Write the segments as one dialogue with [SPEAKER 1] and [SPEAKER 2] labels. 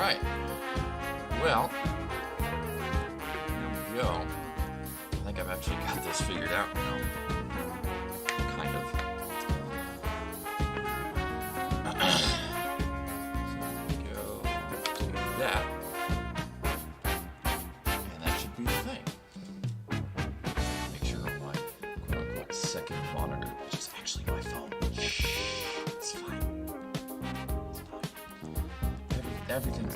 [SPEAKER 1] Alright. Well, here we go. I think I've actually got this figured out now. Kind of. So let me go to that. And that should be the thing. Make sure my quote-unquote second monitor, which is actually my phone. Shh. It's fine. It's fine. Everything's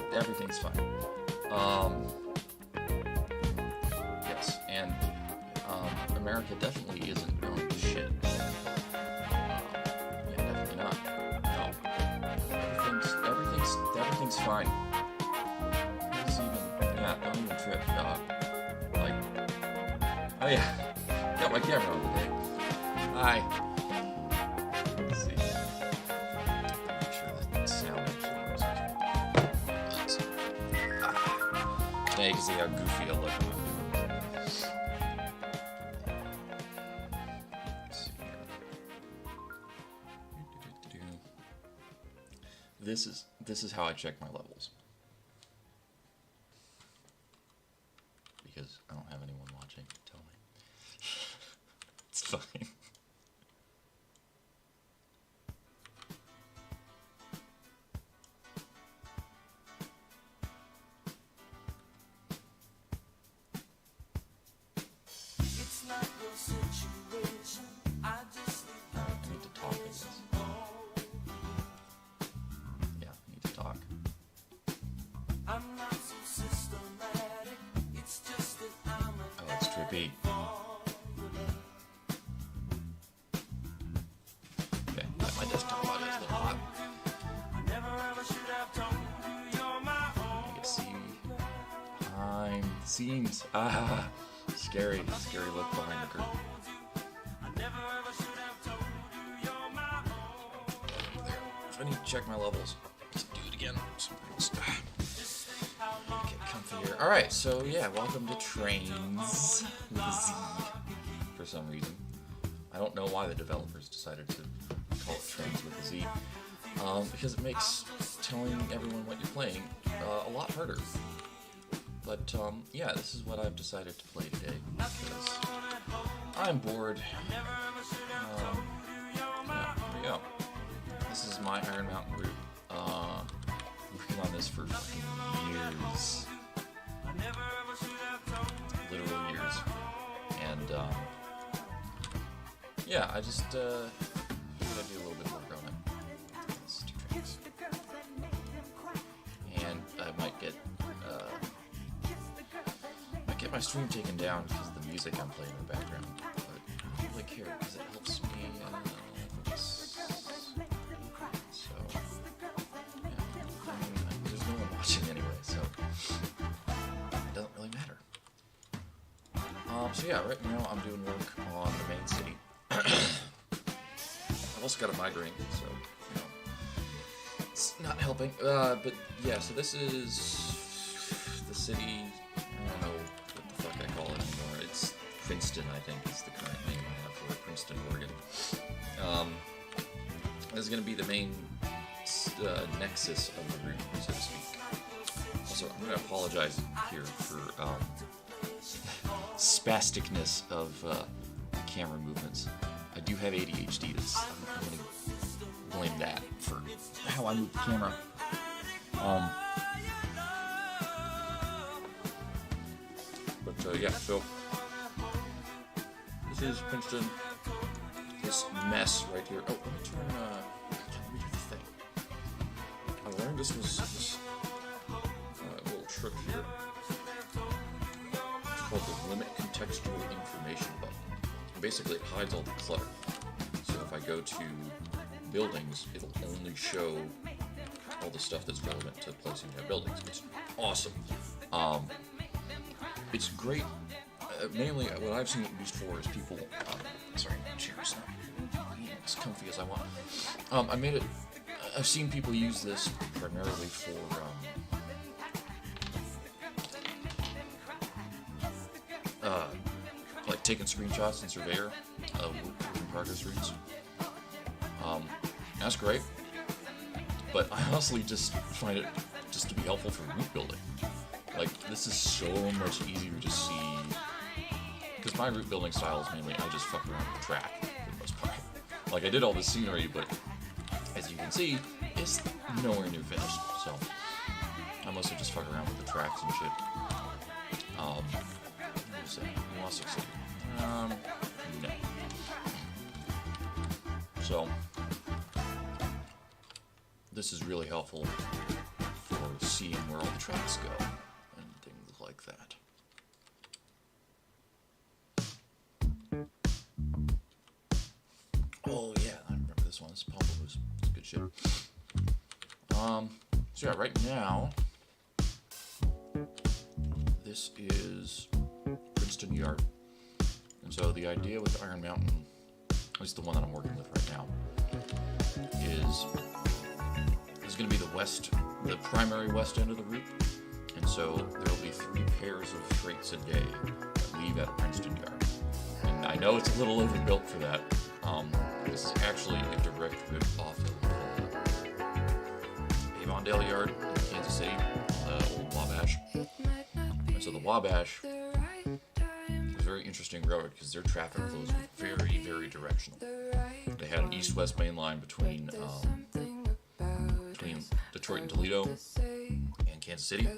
[SPEAKER 1] fine. Yes, and America definitely isn't going to shit. Yeah, definitely not. No, everything's fine. It's even, yeah, don't even trip. Like, oh yeah, got my camera on today. Hi. Let's see. Make sure that sound actually works. Now you can see how goofy I look. Let's see here. This is how I check my levels. Because I don't have anyone watching. Tell me. It's fine. I need to talk in this. Yeah, I need to talk. Oh, that's trippy. Okay, my desktop audio is a little hot. You can see behind the scenes. Ah, scary look behind the curtain. If I need to check my levels, let's do it again. Something else. Get comfier. Alright, so yeah, welcome to Trainz with a Z for some reason. I don't know why the developers decided to call it Trainz with a Z. Because it makes telling everyone what you're playing a lot harder. But yeah, this is what I've decided to play today because I'm bored. Yeah, there we go. This is my Iron Mountain route. Working on this for fucking years. Literal years. And yeah, I just gotta do a little bit of work on it. Let's do Trainz. And I might get my stream taken down because of the music I'm playing in the background. But I don't really care because it helps me focus. So, yeah, I mean, there's no one watching anyway, so it doesn't really matter. So yeah, right now I'm doing work on the main city. I've also got a migraine, so, you know, it's not helping. But yeah, so this is the city, I don't know what the fuck I call it anymore. It's Princeton, I think, is the current name I have for it, Princeton, Oregon. This is going to be the main nexus of the route, so to speak. Also, I'm going to apologize here for spasticness of camera movements. I do have ADHD. I'm going to blame that for how I move the camera. But yeah, so this is Princeton. This mess right here. Oh, let me do the thing. I learned this was this little trick here. It's called the Limit Contextual Information button. Basically, it hides all the clutter. So if I go to buildings, it'll only show all the stuff that's relevant to placing their buildings. It's awesome. It's great. Mainly, what I've seen it used for is people. Sorry, my chair's not as comfy as I want. I've seen people use this primarily for like taking screenshots in Surveyor of work in progress routes. That's great, but I honestly just find it just to be helpful for route building. Like, this is so much easier to see, because my route building style is mainly I just fuck around with the track for the most part. Like, I did all this scenery, but as you can see, it's nowhere near finished, so I mostly just fuck around with the tracks and shit. What was that? Lost City. No. So, this is really helpful for seeing where all the tracks go and things like that. Oh yeah, I remember this one. This is Papa Blues. It's good shit. So yeah, right now, this is Princeton Yard. And so the idea with Iron Mountain, at least the one that I'm working with right now, is going to be the primary west end of the route. And so there will be 3 pairs of freights a day that leave out of Princeton Yard. And I know it's a little overbuilt for that. This is actually a direct rip off of Avondale Yard in Kansas City, the old Wabash. And so the Wabash is a very interesting road because their traffic flows were very, very directional. They had an east-west main line between Detroit and Toledo and Kansas City.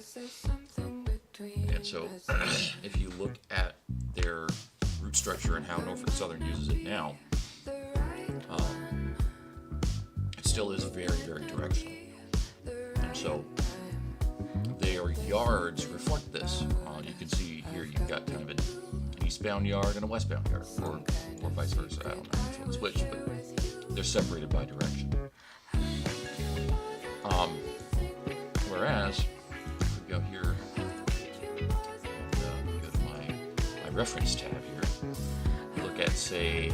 [SPEAKER 1] And so if you look at their route structure and how Norfolk Southern uses it now, it still is very, very directional. And so their yards reflect this. You can see here you've got kind of an eastbound yard and a westbound yard, or vice versa. I don't know which one's which, but they're separated by direction. Whereas, if we go here, and go to my reference tab here, you look at, say,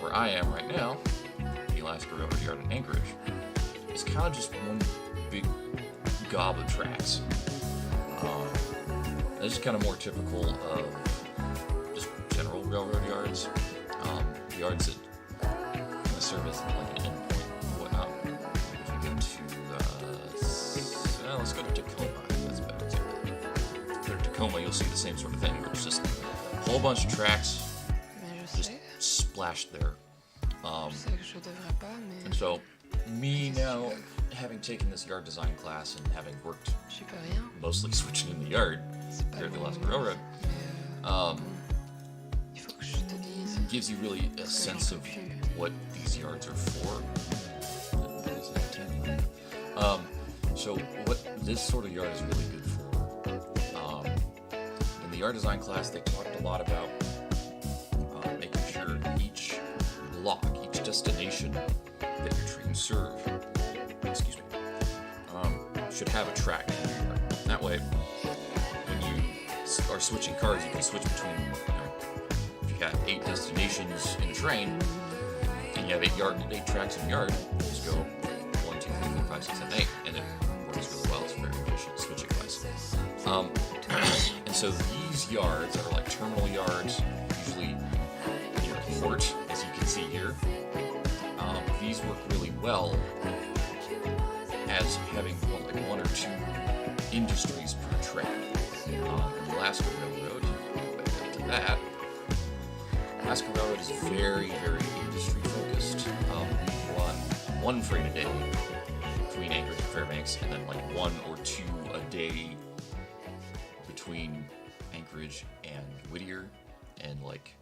[SPEAKER 1] where I am right now, the Alaska Railroad Yard in Anchorage, it's kind of just one big gob of tracks. This is kind of more typical of just general railroad yards, yards that kind of serve as like an endpoint and whatnot. If we go to, let's go to Tacoma. That's better too. If you go to Tacoma, you'll see the same sort of thing. There's just a whole bunch of tracks just splashed there. And so, me now, having taken this yard design class and having worked mostly switching in the yard here at the Alaska Railroad, gives you really a sense of what these yards are for. So what this sort of yard is really good for. In the yard design class, they talked a lot about making sure each block, each destination that your trains serve, should have a track in your yard. That way, when you are switching cars, you can switch between, if you have 8 destinations in a train, and you have 8 tracks in the yard, you just go 1, 2, 3, 4, 5, 6, 7, 8, and it works really well. It's very efficient switching wise. And so these yards that are like terminal yards, usually near a port, as you can see here, these work really well as having like 1 or 2 industries per track. In the Alaska Railroad, back to that, Alaska Railroad is very, very industry focused. We run 1 freight a day between Anchorage and Fairbanks, and then like 1 or 2 a day between Anchorage and Whittier, and like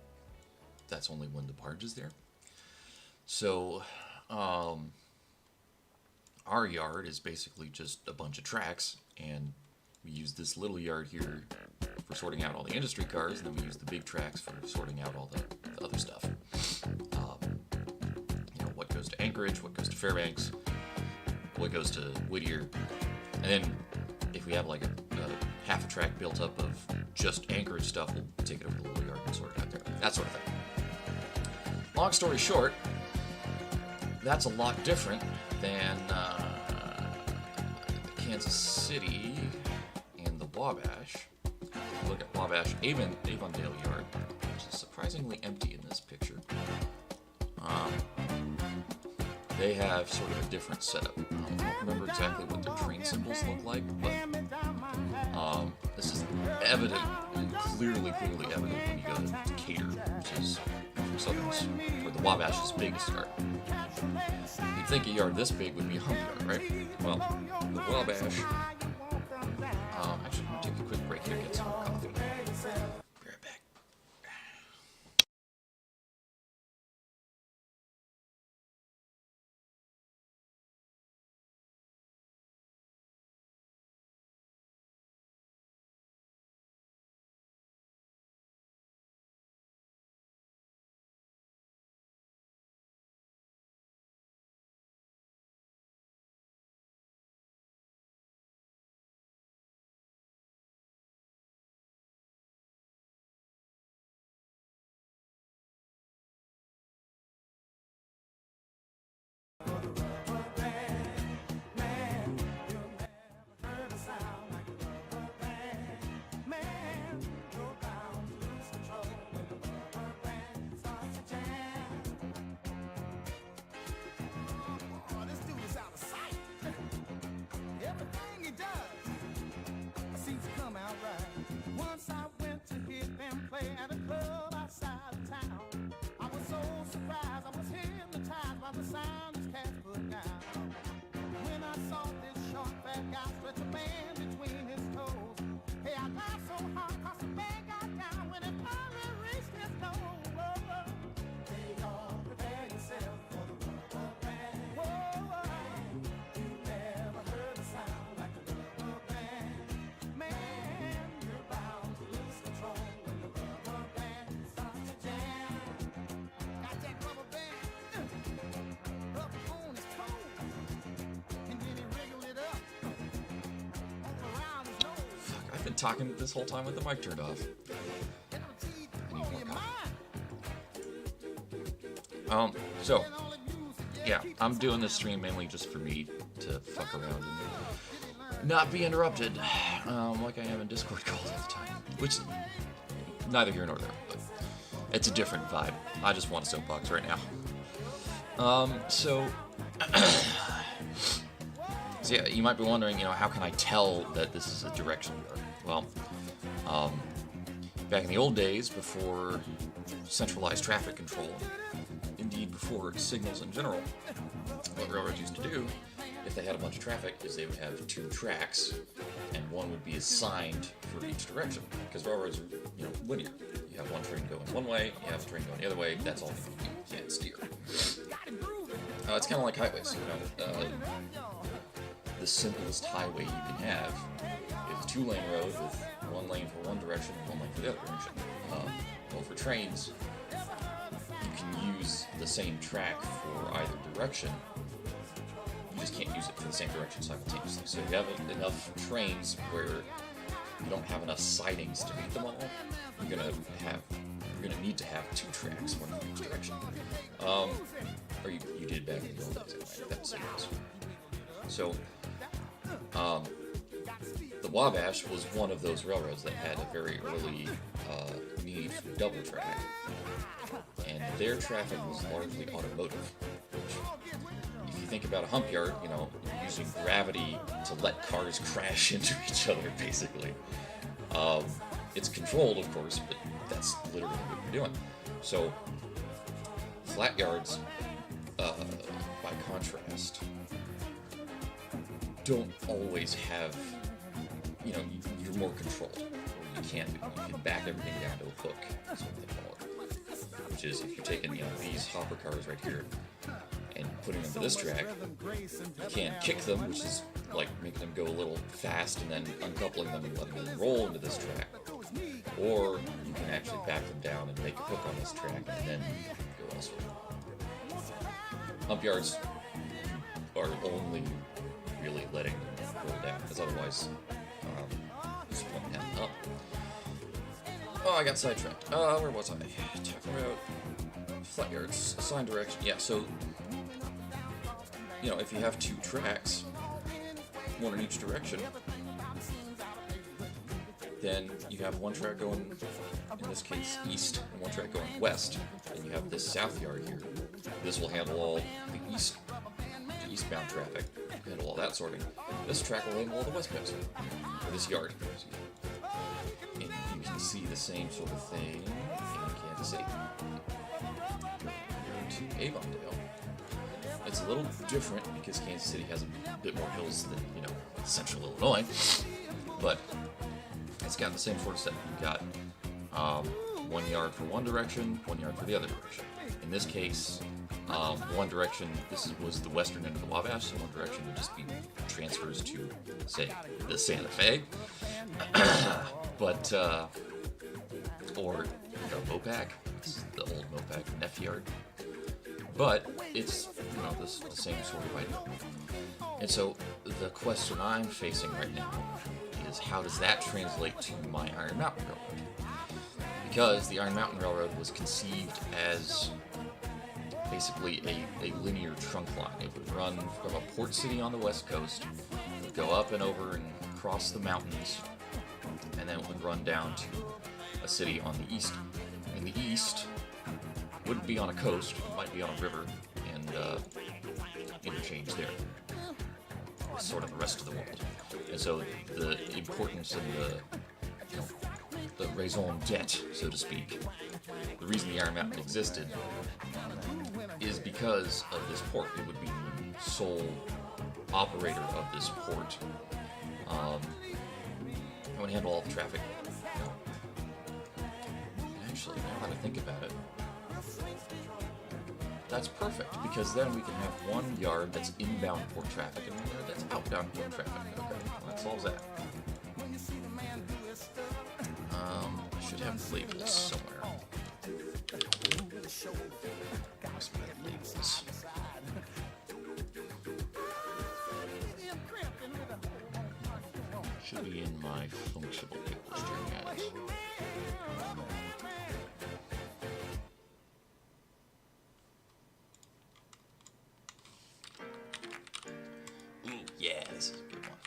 [SPEAKER 1] that's only when the barge is there. So our yard is basically just a bunch of tracks, and we use this little yard here for sorting out all the industry cars, and then we use the big tracks for sorting out all the other stuff. What goes to Anchorage, what goes to Fairbanks, what goes to Whittier, and then if we have like a half a track built up of just Anchorage stuff, we'll take it over to the little yard and sort it out there. That sort of thing. Long story short, that's a lot different than Kansas City and the Wabash. If you look at Wabash Avondale Yard, which is surprisingly empty in this picture. they have sort of a different setup. I don't remember exactly what their train symbols look like, but this is evident, and clearly evident when you go to Cater, which is Southern's, where the Wabash's biggest yard. You'd think a yard this big would be a hump yard, right? Well, the Wabash. Actually, I'm gonna take a quick break here and get some more coffee. Be right back.
[SPEAKER 2] At a club outside of town, I was so surprised, I was hypnotized by the sound his cats put down. When I saw this short fat guy stretch a band between his toes, hey, I laughed so hard 'cause the band got down when it finally reached his nose. Whoa, hey, y'all, prepare yourself for the rubber band. Whoa, you never heard a sound like the rubber band. Man, you're bound to lose control.
[SPEAKER 1] I've been talking this whole time with the mic turned off. I need more coffee. So, yeah, I'm doing this stream mainly just for me to fuck around and not be interrupted, like I am in Discord calls all the time. Which, neither here nor there, but it's a different vibe. I just want a soapbox right now. So yeah, you might be wondering, how can I tell that this is a direction yard? Well, back in the old days, before centralized traffic control, indeed before signals in general, what railroads used to do, if they had a bunch of traffic, is they would have 2 tracks, and one would be assigned for each direction. Because railroads are, linear. You have one train going one way, you have a train going the other way, that's all you can do. You can't steer. It's kind of like highways, the simplest highway you can have is a 2-lane road with 1 lane for one direction and 1 lane for the other direction. Well, for trains, you can use the same track for either direction. You just can't use it for the same direction simultaneously. So if you have enough trains where you don't have enough sidings to meet them all, you're gonna need to have 2 tracks, one for each direction. Or you did back in the old days anyway. That's the case. So, the Wabash was one of those railroads that had a very early need for double track, and their traffic was largely automotive. If you think about a hump yard, you're using gravity to let cars crash into each other, basically. It's controlled, of course, but that's literally what you're doing. So, flat yards, by contrast, don't always have, you're more controlled. Or you can back everything down to a hook, is what they call it. Which is, if you're taking, these hopper cars right here and putting them to this track, you can kick them, which is like making them go a little fast and then uncoupling them and letting them roll into this track. Or you can actually back them down and make a hook on this track and then go elsewhere. Hump yards are only really letting them roll down, because otherwise, what's the point in having them up? Oh, I got sidetracked. Where was I? Talking about flat yards, assigned direction. Yeah, so, if you have 2 tracks, one in each direction, then you have one track going, in this case, east, and one track going west, and you have this south yard here. This will handle all the east eastbound traffic, handle all that sorting. This track will handle all the westbound sorting, or this yard. And you can see the same sort of thing in Kansas City. Here to Avondale. It's a little different because Kansas City has a bit more hills than, you know, central Illinois, but it's got the same sort of setup. You've got 1 yard for one direction, 1 yard for the other direction. In this case, one direction, was the western end of the Wabash, so one direction would just be transfers to, say, the Santa Fe, but, or the Mopac, it's the old Mopac Neff yard. But it's, you know, the same sort of idea. And so the question I'm facing right now is how does that translate to my Iron Mountain Railroad? Because the Iron Mountain Railroad was conceived as basically a linear trunk line. It would run from a port city on the west coast, it would go up and over and cross the mountains, and then it would run down to a city on the east. In the east, wouldn't be on a coast, it might be on a river, and interchange there. It's sort of the rest of the world. And so the importance and the raison d'etre, so to speak, the reason the Iron Mountain existed is because of this port. It would be the sole operator of this port. It would handle all the traffic. Actually, now that I think about it, that's perfect, because then we can have 1 yard that's inbound port traffic and 1 yard that's outbound port traffic. Okay, well, that solves that. I should have labels somewhere. Where's my labels? Should be in my functional labels here, guys. Yeah, this is a good one.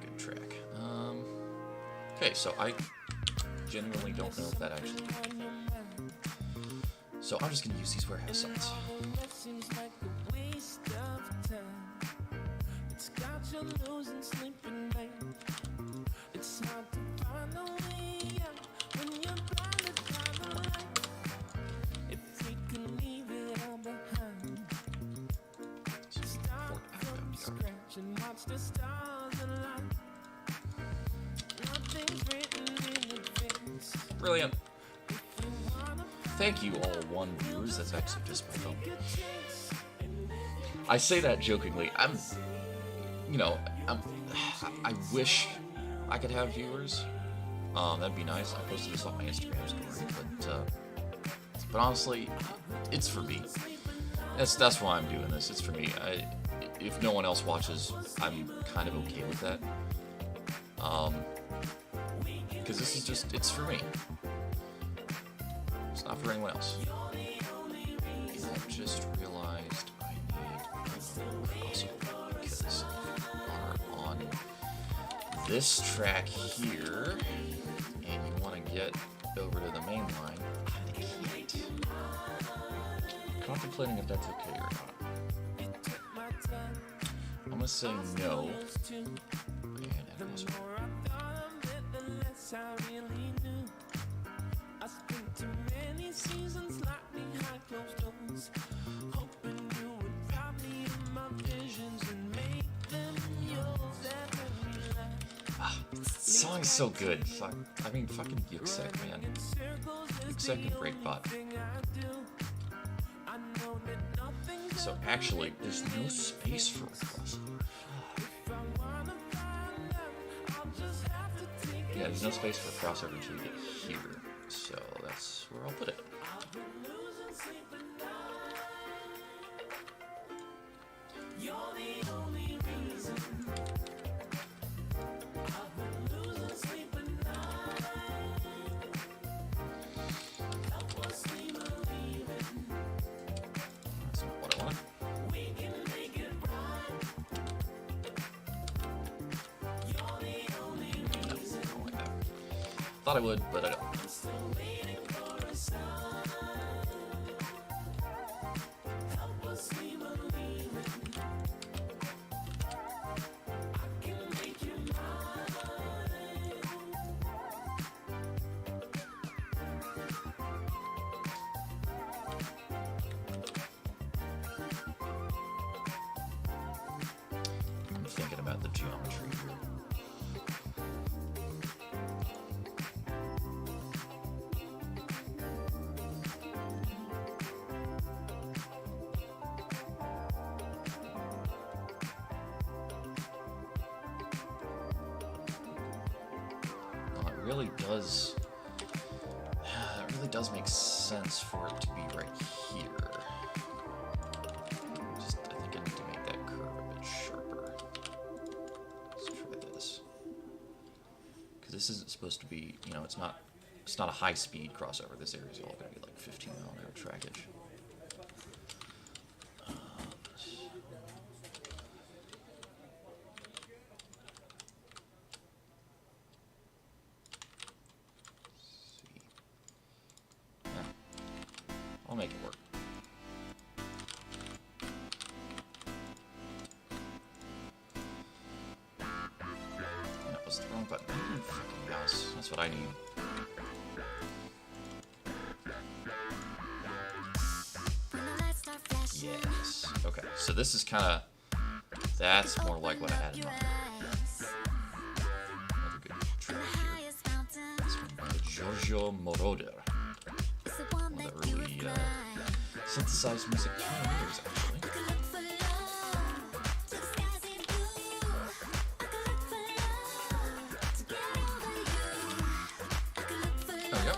[SPEAKER 1] Good track. Okay, so I genuinely don't know if that actually. So I'm just gonna use these warehouse sites. Brilliant. Thank you all 1 viewers. That's actually just my phone. I say that jokingly. I wish I could have viewers. That'd be nice. I posted this on my Instagram story, but honestly, it's for me. That's why I'm doing this. It's for me. If no one else watches, I'm kind of okay with that. Because this is just, it's for me. It's not for anyone else. And I just realized I need a crossover, because if you are on this track here, and you want to get over to the main line, I can't. Contemplating if that's okay or not. I'm gonna say no. And this song's so good. I mean, fucking Yuksek, man. Yuksek and Breakbot. So actually, there's no space for a crossover. Yeah, there's no space for a crossover to get here. So that's where I'll put it. Thought I would, but I don't. the geometry here. It really does make sense for it to be right here. I think I need to make that curve a bit sharper. Let's try this. Because this isn't supposed to be, you know, it's not a high-speed crossover. This area is all going to be like 15-mile-an-hour trackage. I'll make it work. That was the wrong button. I need fucking mouse. That's what I need. Yes. Okay, so this is kind of... That's more like what I had in mind. Another good track here. This one by Giorgio Moroder. One of the early synthesized music pioneers, actually. There we go.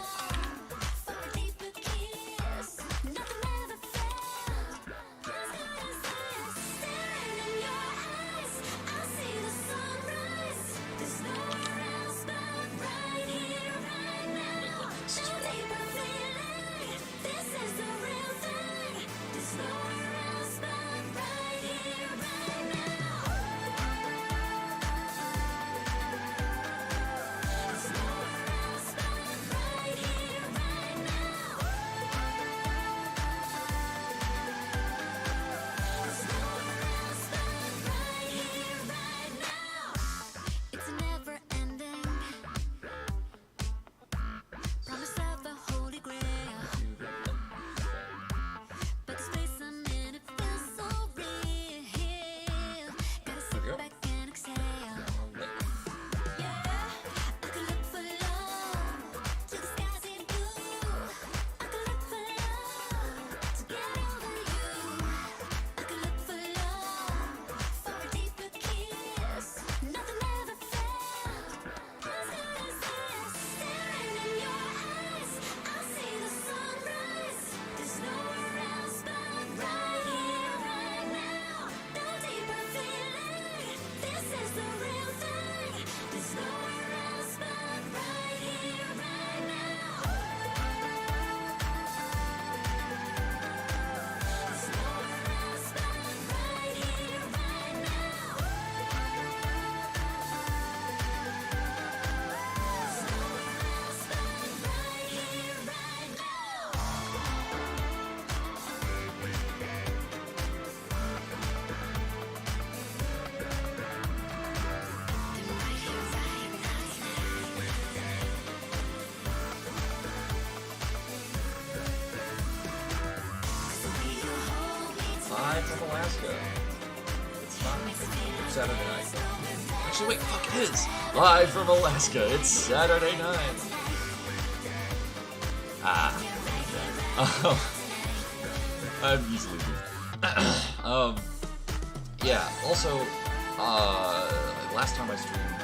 [SPEAKER 1] Live from Alaska. It's not Saturday night. Actually, wait, fuck, it is. Live from Alaska. It's Saturday night. I'm easily moved. Yeah, also, last time I streamed,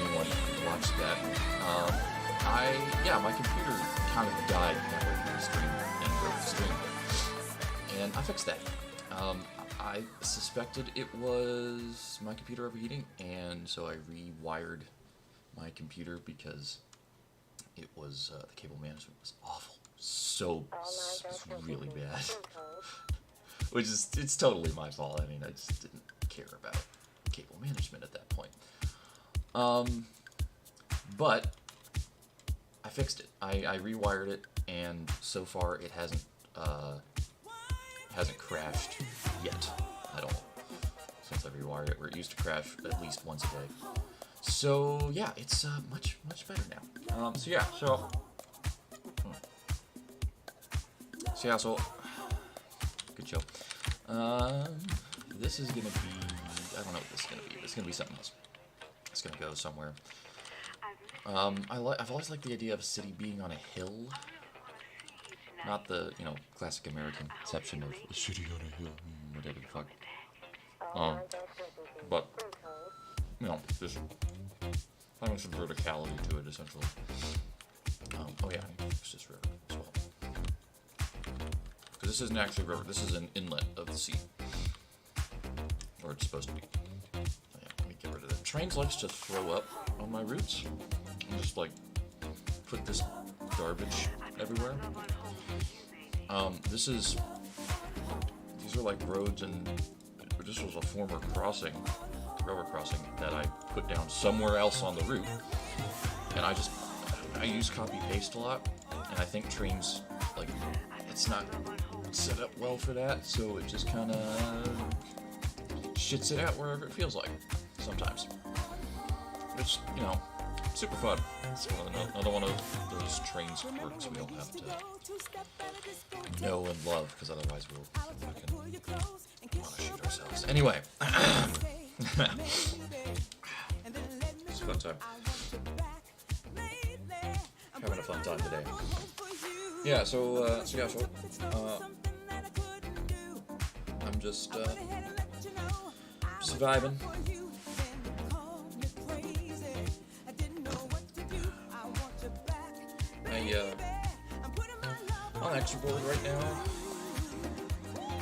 [SPEAKER 1] anyone who watched that, my computer kind of died halfway through the stream and broke the stream. And I fixed that. I suspected it was my computer overheating, and so I rewired my computer because it was, the cable management was awful. It's really bad. Which is, it's totally my fault. I mean, I just didn't care about cable management at that point. But I fixed it. I rewired it, and so far it hasn't crashed yet at all since I rewired it, where it used to crash at least once a day. So yeah, it's much better now. So good show. this is gonna be, I don't know what this is gonna be. It's gonna be something else. It's gonna go somewhere. I've always liked the idea of a city being on a hill. Not the, you know, classic American conception of a city on a hill, whatever the fuck. But, you know, just having some verticality to it, essentially. Oh yeah, I need to fix this river as well. Because this isn't actually a river, this is an inlet of the sea. Or it's supposed to be. So yeah, let me get rid of that. Trainz likes to throw up on my roots. And just like, put this garbage everywhere. These are like roads, and this was a former railroad crossing that I put down somewhere else on the route. And I use copy paste a lot, and I think Trainz, like, it's not set up well for that, so it just kind of shits it out wherever it feels like, sometimes. It's, you know, super fun. It's another one of those Trainz quirks we all have to know and love, because otherwise we'll fucking want to shoot ourselves. Anyway. It's a fun time. Having a fun time today. Yeah, so I'm just vibing. I'm actually bored right now,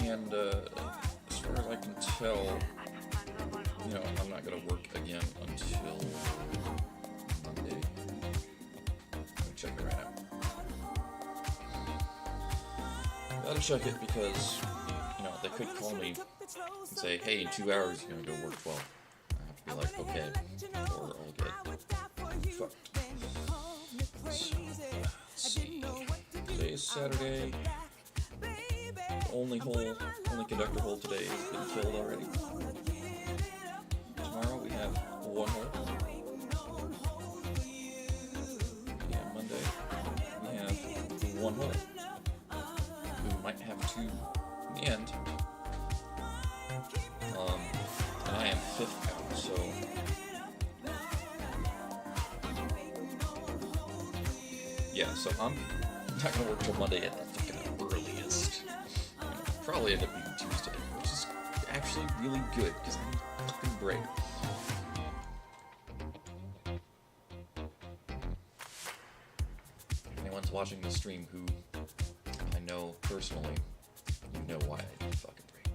[SPEAKER 1] and as far as I can tell, you know, I'm not gonna work again until Monday. Let me check it right now. Gotta check it because, you know, they could call me and say, hey, in 2 hours you're gonna go work 12. I have to be like, okay, or I'll get fucked. So, let's see. Today is Saturday. The only conductor hole today has been filled already. Tomorrow we have one hole. And Monday we have one hole. We might have two in the end. And I am 5th out, so yeah, so I'm not gonna work till Monday at the fucking earliest. Probably end up being Tuesday, which is actually really good because I need a fucking break. If anyone's watching this stream who I know personally, you know why I need a fucking break.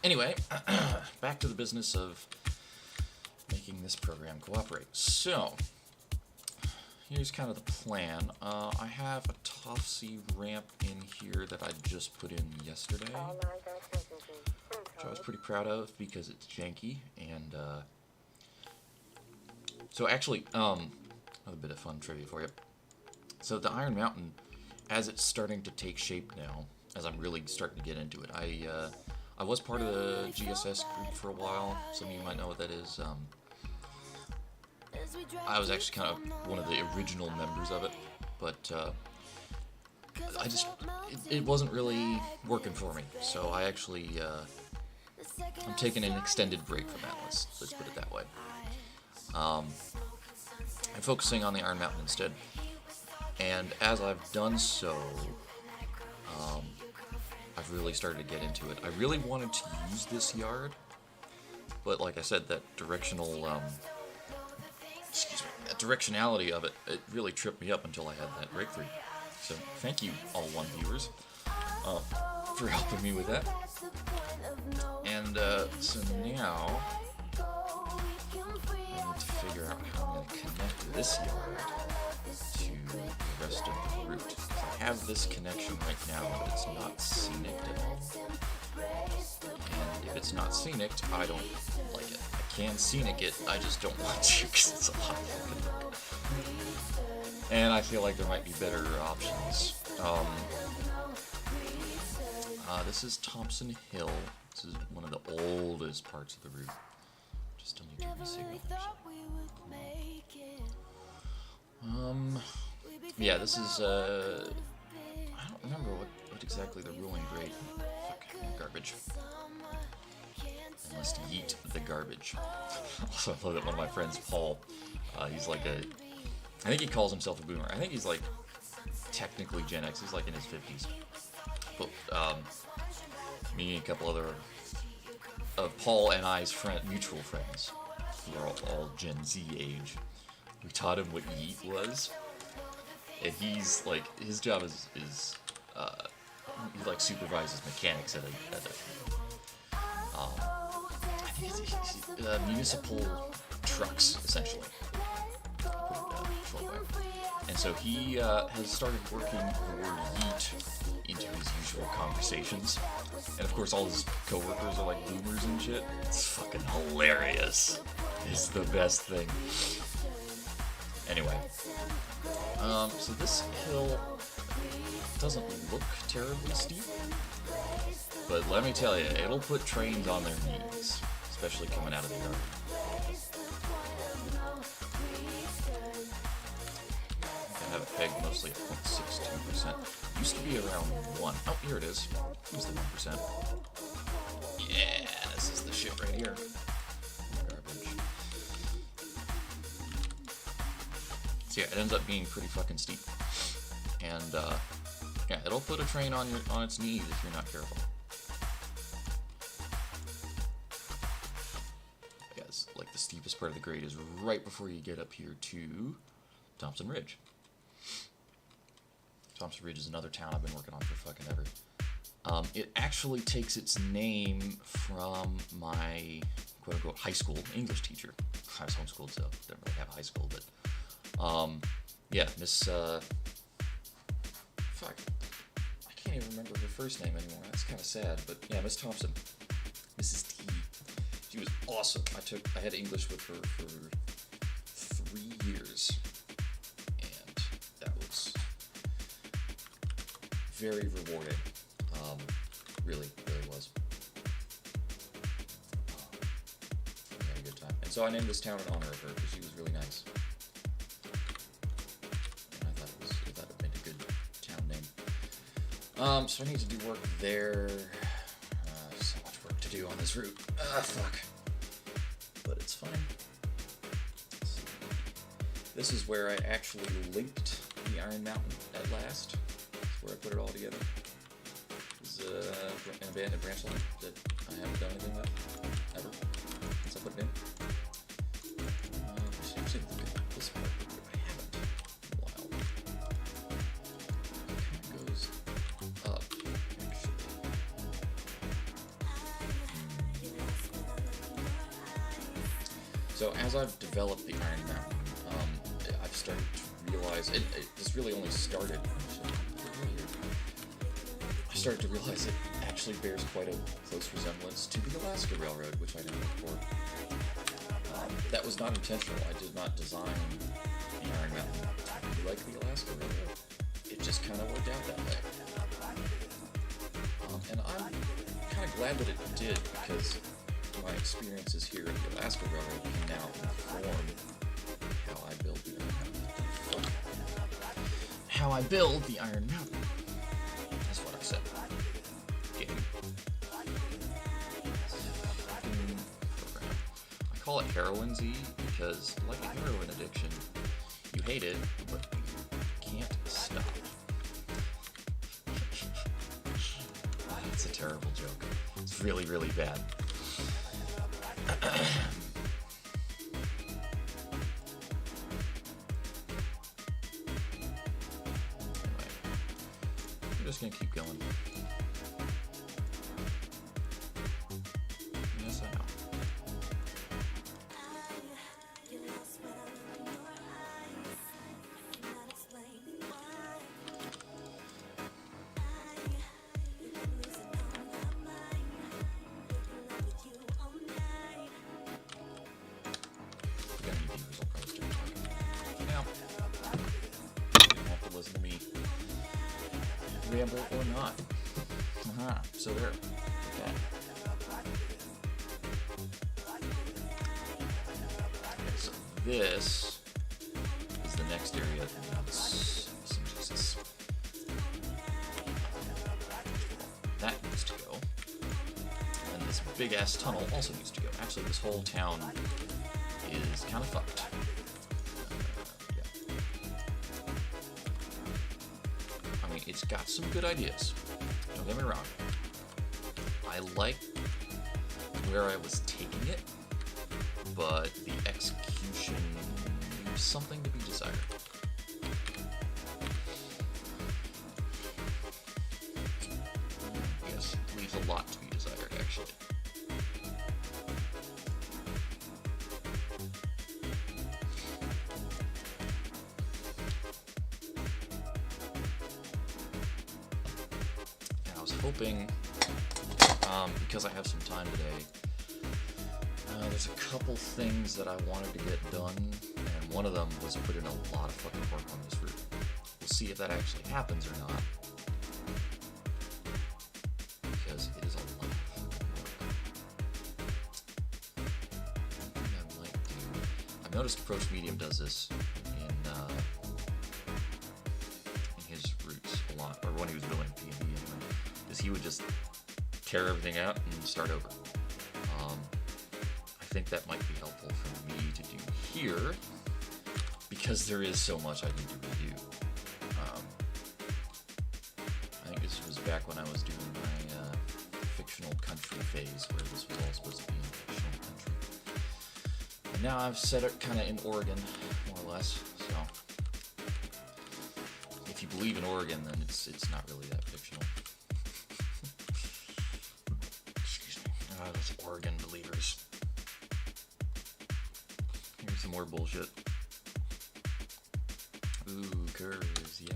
[SPEAKER 1] Anyway, back to the business of making this program cooperate. So, here's kind of the plan. I have a Topsy ramp in here that I just put in yesterday, which I was pretty proud of because it's janky. And so actually, another bit of fun trivia for you. So the Iron Mountain, as it's starting to take shape now, as I'm really starting to get into it, I was part of the GSS group for a while. Some of you might know what that is. I was actually kind of one of the original members of it, but it wasn't really working for me. So I actually, I'm taking an extended break from that. Let's put it that way. I'm focusing on the Iron Mountain instead. And as I've done so, I've really started to get into it. I really wanted to use this yard, but like I said, that directionality of it really tripped me up until I had that breakthrough. So thank you, all one viewers, for helping me with that. And so now I need to figure out how I'm going to connect this yard to the rest of the route. I have this connection right now, but it's not scenic at all. And if it's not scenic, I don't like it. I can scenic it, I just don't want to because it's a lot of fucking work. And I feel like there might be better options. This is Thompson Hill. This is one of the oldest parts of the route. Just don't need to re-signal. Yeah, this is, I don't remember what exactly the ruling grade. Fuck, garbage. I must yeet the garbage. Also, I love that one of my friends, Paul, he's like I think he calls himself a boomer. I think he's like technically Gen X. He's like in his 50s. But me and a couple other of Paul and I's mutual friends, who are all Gen Z age, we taught him what yeet was. And he's like, his job is he like supervises mechanics at I think it's municipal trucks, essentially. And so he has started working the word yeet into his usual conversations. And of course all his coworkers are like boomers and shit. It's fucking hilarious. It's the best thing. Anyway. So this hill doesn't look terribly steep. But let me tell you, it'll put Trainz on their knees. Especially coming out of the yard. I have it pegged mostly at 0.62%. Used to be around 1. Oh, here it is. Here's the 1%. Yeah, this is the shit right here. Garbage. So yeah, it ends up being pretty fucking steep. And yeah, it'll put a train on its knees if you're not careful. Yes, like the steepest part of the grade is right before you get up here to Thompson Ridge. Thompson Ridge is another town I've been working on for fucking ever. It actually takes its name from my quote-unquote high school English teacher. I was homeschooled, so didn't really have a high school, but yeah, Miss fuck, I can't even remember her first name anymore. That's kind of sad, but yeah, Miss Thompson, Mrs. T. She was awesome. I had English with her for 3 years, and that was very rewarding. Really was. We had a good time. And so I named this town in honor of her because she was really nice. And I thought it made a good town name. So I need to do work there. So much work to do on this route. Fuck. But it's fine. This is where I actually linked the Iron Mountain at last. That's where I put it all together. This is an abandoned branch line that I haven't done anything with ever since I put it in. I should actually look at this part, but I haven't in a while. It kind of goes up, actually. So as I've developed the Iron Mountain, I've started to realize, this really only started, I started to realize it actually bears quite a close resemblance to the Alaska Railroad, which I know before. That was not intentional. I did not design the Iron Mountain to be like the Alaska Railroad. It just kind of worked out that way. And I'm kind of glad that it did, because my experiences here at the Alaska Railroad can now inform how I build the Iron Mountain. How I build the Iron Mountain. That's what I said. Game. I call it heroin Z because, like a heroin addiction, you hate it, but you can't stop. It's a terrible joke. It's really, really bad. I'm just gonna keep going. Yes, I know. If you got any viewers, I'll probably start talking. Now, you don't have to listen to me ramble or not. So there. Okay. So this is the next area that needs Jesus. That needs to go. And this big-ass tunnel also needs to go. Actually, this whole town is kind of fucked. Yeah. I mean, it's got some good ideas. Don't get me wrong. I like where I was taking it, but the execution leaves something to be desired. Yes, it leaves a lot to be desired, actually. And I was hoping, because I have some time today, there's a couple things that I wanted to get done, and one of them was put in a lot of fucking work on this route. We'll see if that actually happens or not, because it is a lot of fucking work. I might do. I've noticed Approach Medium does this in his routes a lot, or when he was building P&D anyway, is he would just tear everything out and start over. I think that might be helpful for me to do here, because there is so much I need to review. I think this was back when I was doing my fictional country phase, where this was all supposed to be in fictional country. And now I've set it kind of in Oregon, more or less, so if you believe in Oregon, then it's not really that fictional. Excuse me. Those Oregon believers. Here's some more bullshit. Ooh, curves, yeah.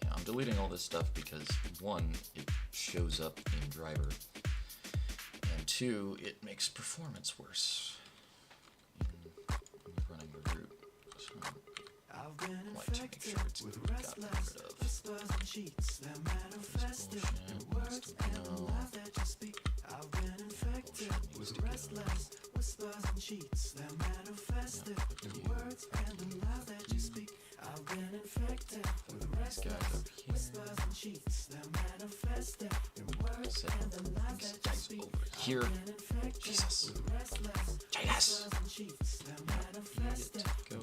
[SPEAKER 1] Yeah, I'm deleting all this stuff because, one, it shows up in driver, and two, it makes performance worse in running the route. So I'd like to make sure it's gotten rid of. This bullshit needs to go. These guys up here. Set these guys over here. Jesus. Jesus! Go.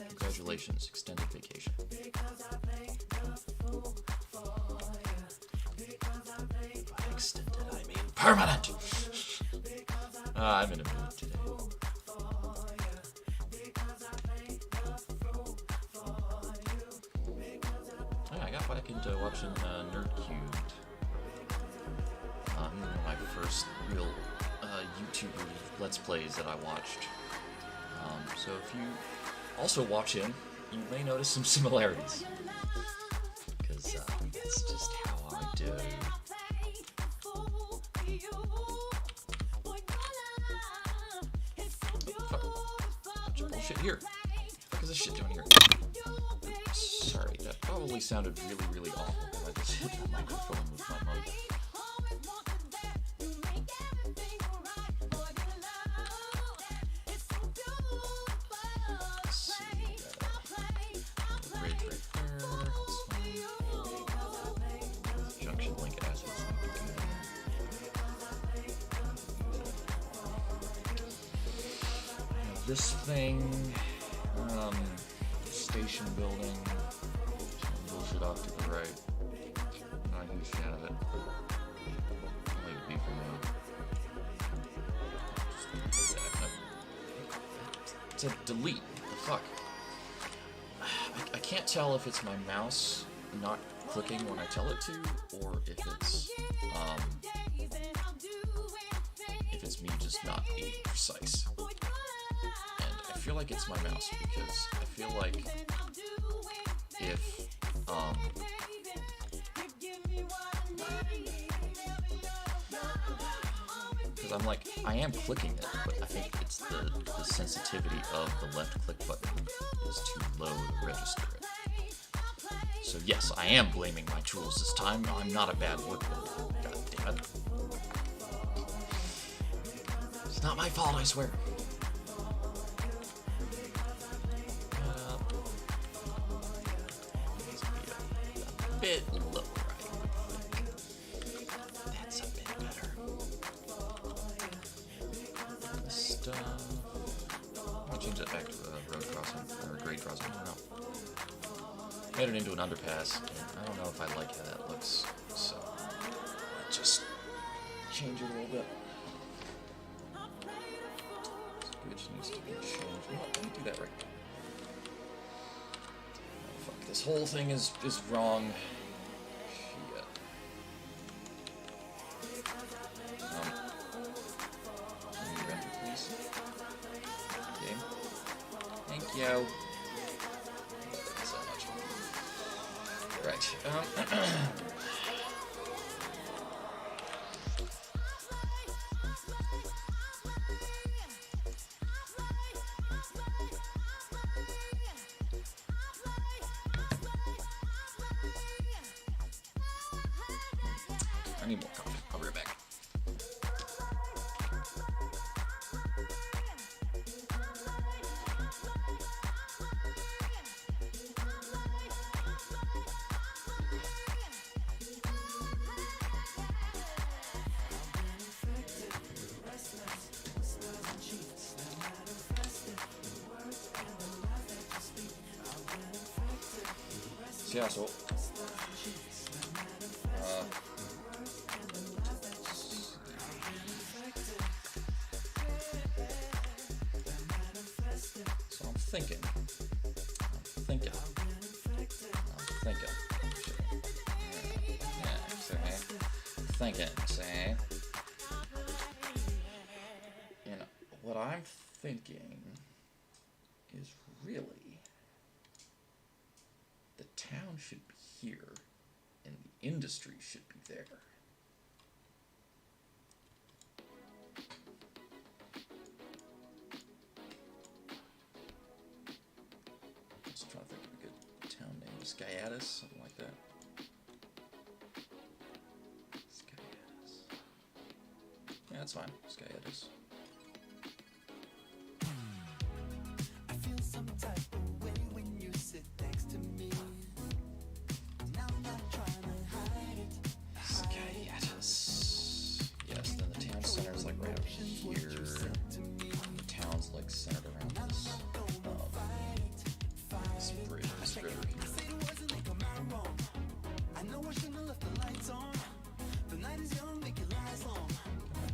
[SPEAKER 1] Congratulations, extended vacation. By extended, I mean permanent! I'm in a mood today. Yeah, I got back into watching Nerd Cubed. One of my first real YouTuber Let's Plays that I watched. So if you also watch him, you may notice some similarities. Because that's just how I do. Fuck. Bunch of bullshit here. What the fuck is this shit doing here? Sorry, that probably sounded really, really awful because I just hit the microphone with my mug. This thing, station building, bullshit off to the right. Not a huge fan of it. I'll leave it be for now. It said delete. What the fuck? I can't tell if it's my mouse not clicking when I tell it to, or if it's me just not being precise. I feel like it's my mouse, because I feel like if because I'm like, I am clicking it, but I think it's the sensitivity of the left click button is too low to register it. So yes, I am blaming my tools this time. I'm not a bad workload. God damn it. It's not my fault, I swear. Needs to be a bit lower, I think. That's a bit better. Just, I'll change that back to the road crossing, or grade crossing, I don't know. Made it into an underpass, and I don't know if I like how that looks, so just change it a little bit. Which needs to be changed. No, let me do that right now. Oh, fuck, this whole thing is wrong. Shit. Can you render, please? Okay. Thank you. So much. Right. I need more coffee. I'll be right back. Yeah, so I'm thinking. See? You know, what I'm thinking is really the town should be here and the industry should be there. Just trying to think of a good town name. Skyatis, something like that. Skyatis. Yeah, that's fine. Skyatis.
[SPEAKER 2] I feel some type of way when you sit next to me. Now I'm not trying to hide it.
[SPEAKER 1] Skyatis. Yes, then the town center is like right up here. The town's like centered around this bridge, this river here.
[SPEAKER 2] I know I shouldn't have left the lights on. The night is young, make your lies long.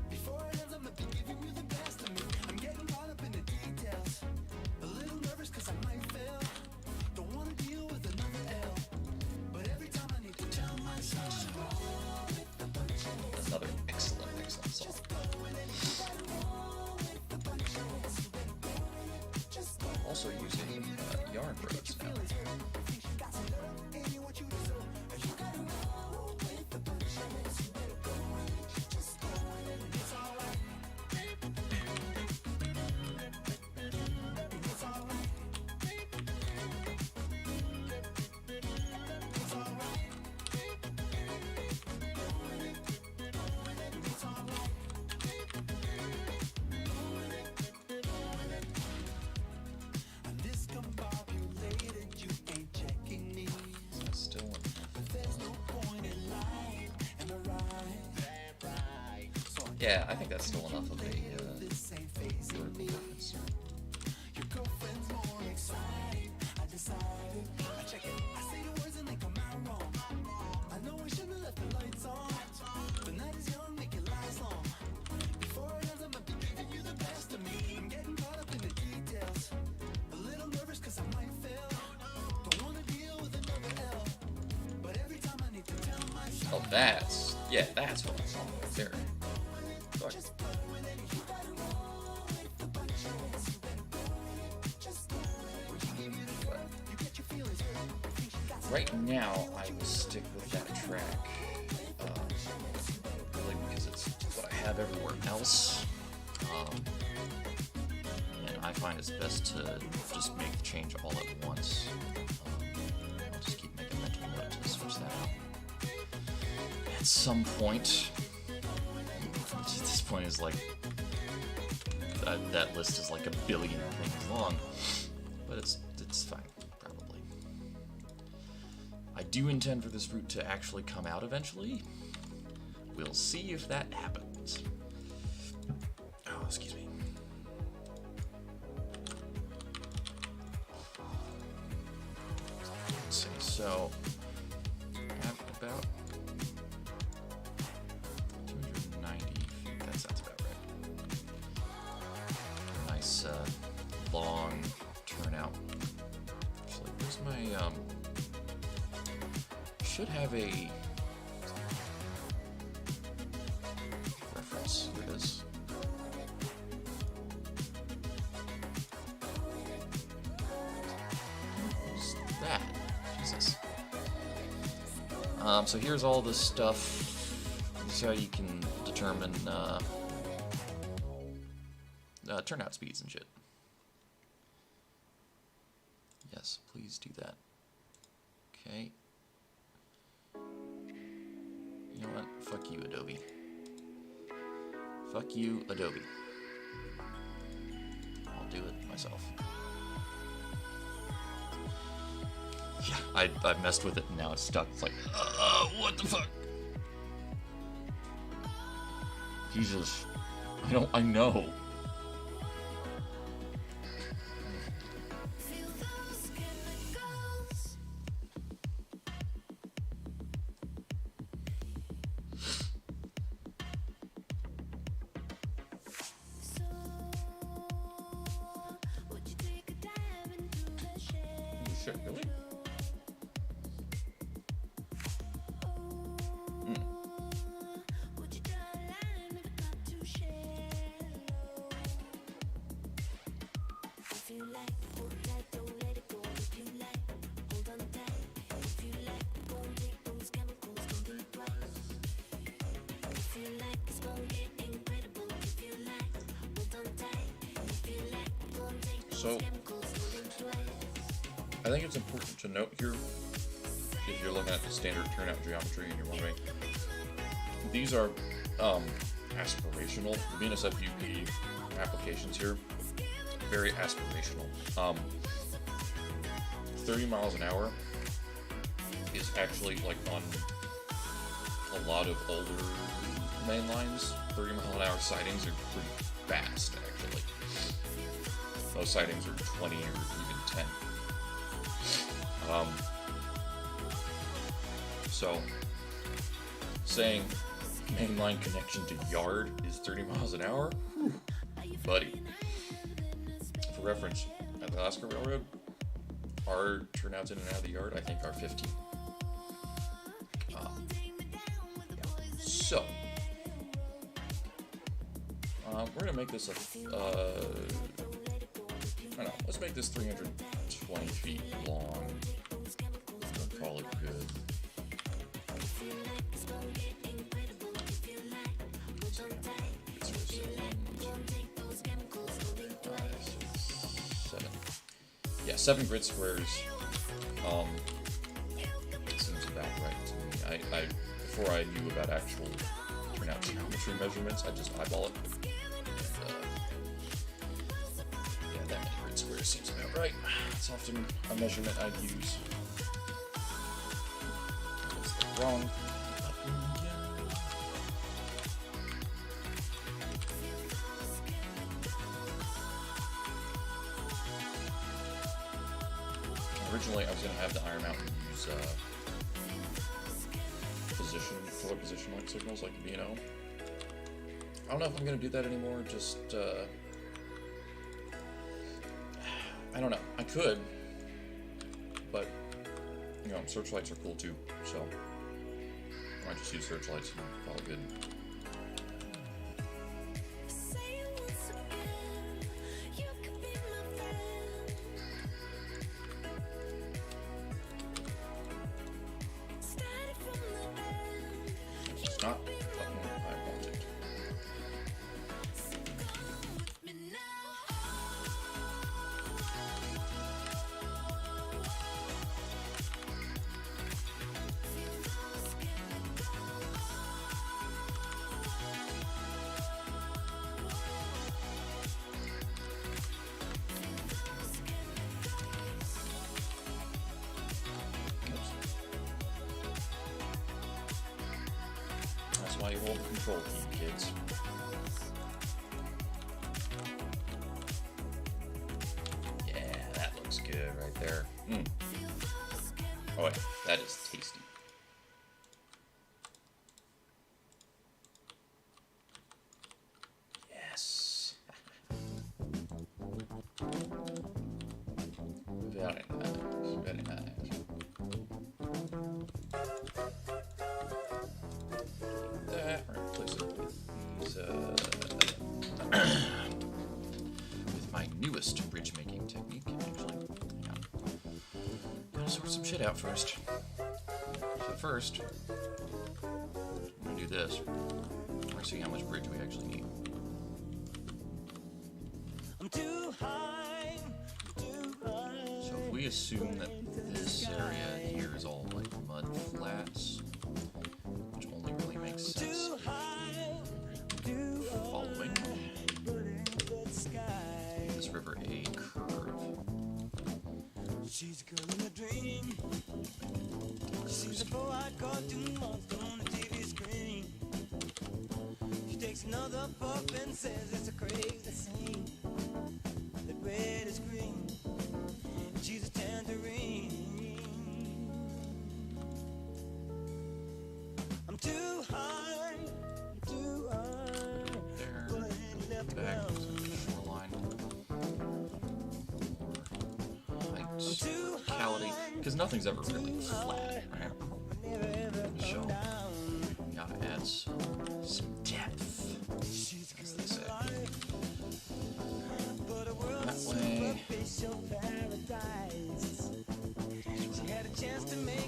[SPEAKER 2] Before it ends, I'm gonna be giving you the best of me. I'm getting caught up in the details. A little nervous cause I might fail. Don't wanna deal with another L. But every time I need to tell myself,
[SPEAKER 1] Another excellent, excellent song. Also using yarn roads now. Yeah, I think that's still enough of a vertical difference. Oh, that's what I saw right there. Sorry. Right now, I will stick with that track, really because it's what I have everywhere else, and I find it's best to just make the change all at once. I'll just keep making mental at some point. At this point is like that list is like a billion things long, but it's fine, probably. I do intend for this route to actually come out eventually. We'll see if that happens. Oh, excuse me. Let's see. So at about 290 feet. That sounds about right. Nice long turnout. Actually, where's my should have a reference. Here it is. Who's that? Jesus. So here's all the stuff. This is how you can determine turnout speeds and shit. Yes, please do that. Okay. You know what? Fuck you, Adobe. Fuck you, Adobe. I'll do it myself. Yeah, I messed with it and now it's stuck. It's like, what the fuck? Jesus. I know. Shit, really? So, I think it's important to note here, if you're looking at the standard turnout geometry and you're wondering, these are aspirational. The BNSF-UP applications here, very aspirational. 30 miles an hour is actually, like, on a lot of older main lines, 30 mile an hour sightings are pretty fast, actually. Those sightings are 20 or even 10. So, saying mainline connection to yard is 30 miles an hour? Whew, buddy. For reference, at the Alaska Railroad, our turnouts in and out of the yard, I think, are 15. So, we're going to make this I don't know, let's make this 320 feet long. We'll call it good. 7. Yeah, 7 grid squares. Seems about right to me. I before I knew about actual turnout geometry measurements, I just eyeball it. And that many grid squares seems about right. It's often a measurement I'd use. That's wrong. Originally, I was going to have the iron out and use fuller position like signals like the B&O. I don't know if I'm going to do that anymore, just, I don't know. I could, but, you know, searchlights are cool too, so I might just use searchlights and call it good. Not fucking I want it. why you hold the control key, kids. Yeah, that looks good right there. Oh, wait, that is tasty. Yes. Very nice, very nice. That, replace it with these, with my newest bridge making technique, actually. Yeah. Gotta sort some shit out first. So first, I'm gonna do this. We're gonna see how much bridge we actually need.
[SPEAKER 2] I'm too high, too high.
[SPEAKER 1] So if we assume that this area here is all like mud flats, which only really makes sense if you're following this river a curve.
[SPEAKER 2] She's a girl in a dream. She's a 4-eyed cartoon monster on the TV screen. She takes another puff and says it's a crazy scene. The red is green. She's a tangerine. I'm too high, too high.
[SPEAKER 1] There,
[SPEAKER 2] Go ahead and left
[SPEAKER 1] back
[SPEAKER 2] ground.
[SPEAKER 1] to the shoreline. Height, locality, because nothing's ever really flat, right? So, you gotta add some depth, as they say.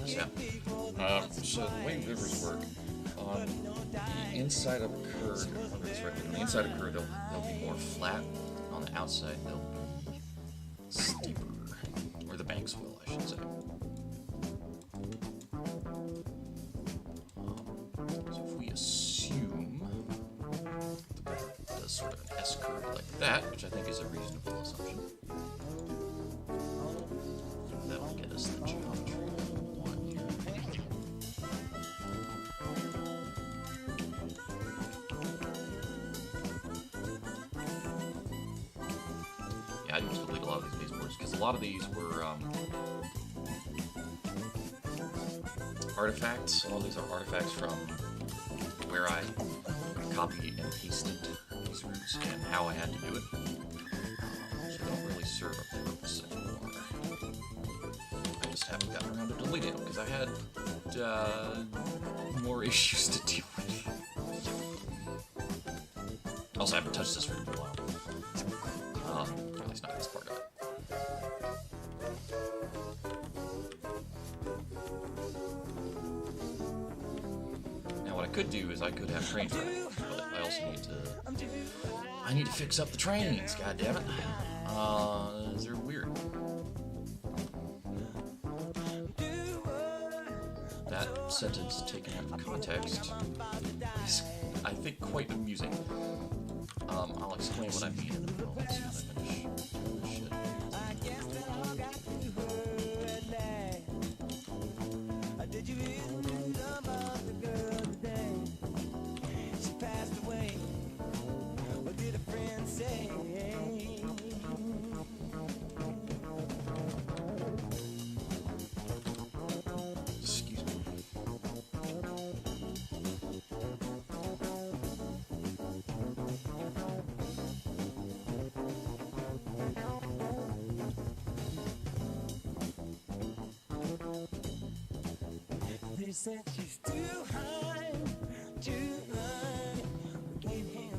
[SPEAKER 1] That way. So the way rivers work, on the inside of a curve, on the inside of a curve, they'll be more flat. On the outside, they'll be steeper, or the banks will, I should say. So if we assume the river does sort of an S curve like that, which I think is a reasonable assumption, that'll get us the geometry we want here. Yeah, I used to delete a lot of these baseboards because a lot of these were artifacts. A lot of these are artifacts from where I copied and pasted these routes and how I had to do it. So they don't really serve a purpose anymore. I just haven't gotten around to deleting them because I had more issues to deal with. Also, I haven't touched this route in a while. Or at least not this part of it. Now, what I could do is I could have Trainz running, but I also need to fix up the Trainz. God damn it! They're weird. That sentence taken out of context is, I think, quite amusing. I'll explain what I mean in a moment as soon as I finish doing this shit.
[SPEAKER 2] Did you hear about the girl today? She passed away. What did a friend say?
[SPEAKER 1] Excuse me.
[SPEAKER 2] They said she's too high, too high. Give him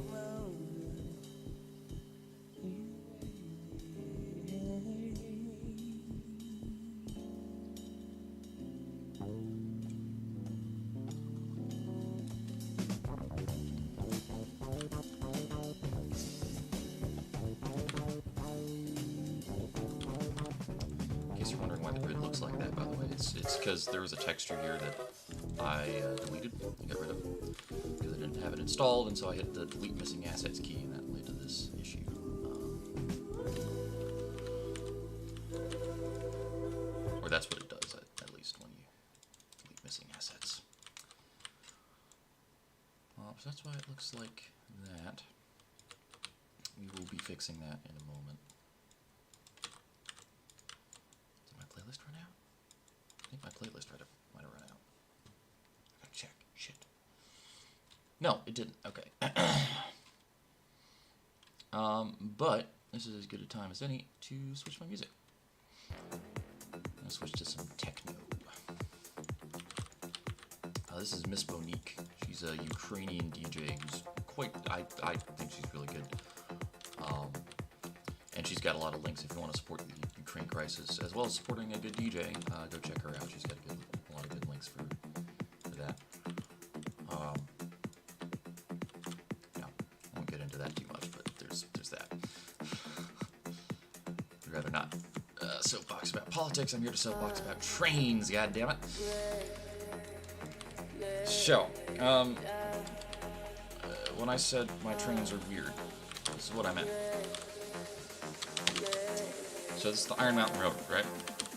[SPEAKER 1] In case you're wondering why the grid looks like that, by the way, it's because there was a texture here that I deleted, got rid of, because I didn't have it installed, and so I hit the delete missing assets key, and that led to this issue. Or that's what it does, at least, when you delete missing assets. So that's why it looks like that. We will be fixing that in a moment. Did my playlist run out? I think my playlist might have run out. I gotta check. Shit. No, it didn't. Okay. But this is as good a time as any to switch my music. I'll switch to some techno. This is Miss Monique. She's a Ukrainian DJ who's quite, I think she's really good. And she's got a lot of links if you want to support the Ukraine crisis, as well as supporting a good DJ. Go check her out. She's got a lot of good links for that. Yeah, I won't get into that too much, but there's that. I'd rather not soapbox about politics. I'm here to soapbox about trains, goddammit. So, when I said my trains are weird, this is what I meant. So this is the Iron Mountain Railroad, right?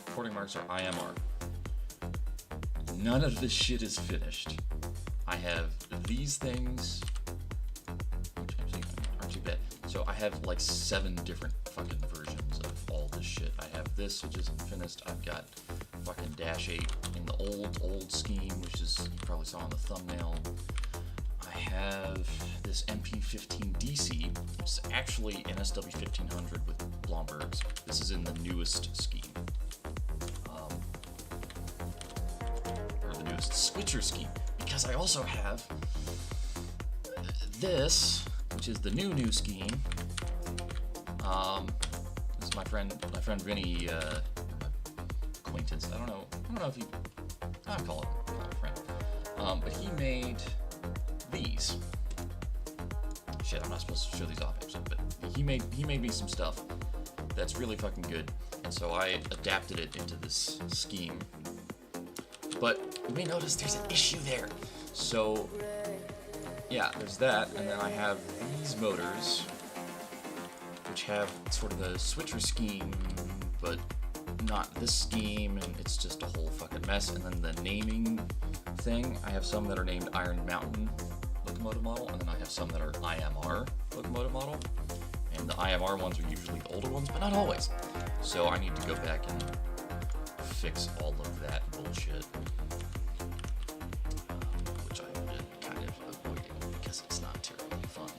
[SPEAKER 1] Reporting marks are IMR. None of this shit is finished. I have these things, which actually aren't too bad. So I have like 7 different fucking versions of all this shit. I have this, which isn't finished. I've got fucking Dash 8 in the old scheme, which is, you probably saw on the thumbnail. I have this MP15 DC, which is actually an SW1500 with Blombergs. This is in the newest scheme. Or the newest switcher scheme. Because I also have this, which is the new scheme. This is my friend Vinny, acquaintance. I don't know if he, I'll call him a friend. But he made these. Shit, I'm not supposed to show these off, but he made me some stuff that's really fucking good, and so I adapted it into this scheme. But you may notice there's an issue there. So yeah, there's that, and then I have these motors, which have sort of a switcher scheme, but not this scheme, and it's just a whole fucking mess. And then the naming thing, I have some that are named Iron Mountain locomotive model, and then I have some that are IMR locomotive model. And the IMR ones are usually the older ones, but not always. So I need to go back and fix all of that bullshit, which I've been kind of avoiding because it's not terribly fun.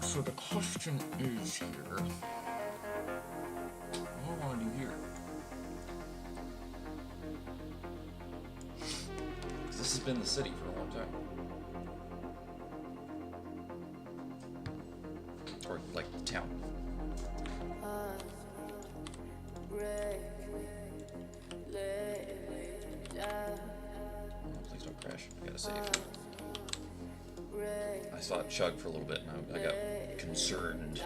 [SPEAKER 1] So the question is here, what do I want to do here? Because this has been the city for a long time. Or like the town. Please don't crash. I gotta save. I saw it chug for a little bit and I got concerned.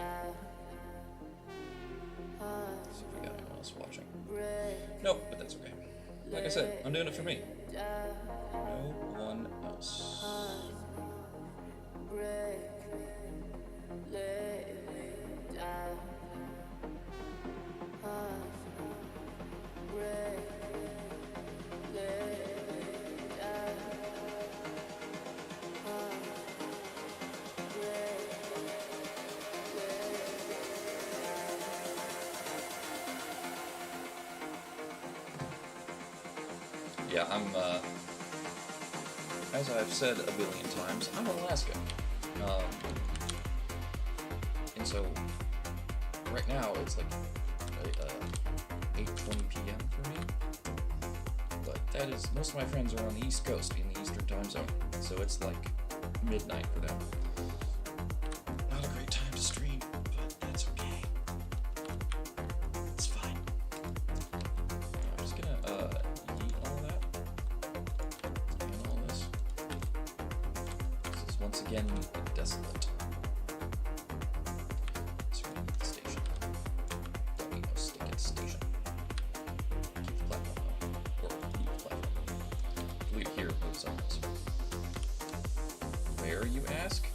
[SPEAKER 1] Let's see if we got anyone else watching. Nope, but that's okay. Like I said, I'm doing it for me. No one else. Yeah, I'm, as I've said a billion times, I'm in Alaska. And so, right now, it's like 8:20 p.m. for me. But that is, most of my friends are on the East Coast, in the Eastern time zone. So it's like midnight for them. Not a great time to stream, but that's okay. It's fine. I'm just gonna, eat all that. And all this. This is once again desolate. Let's read the station. Don't need no stick at the station. Keep the platform on. Or leave the platform. Leave it here, move somewhere else. Where, you ask?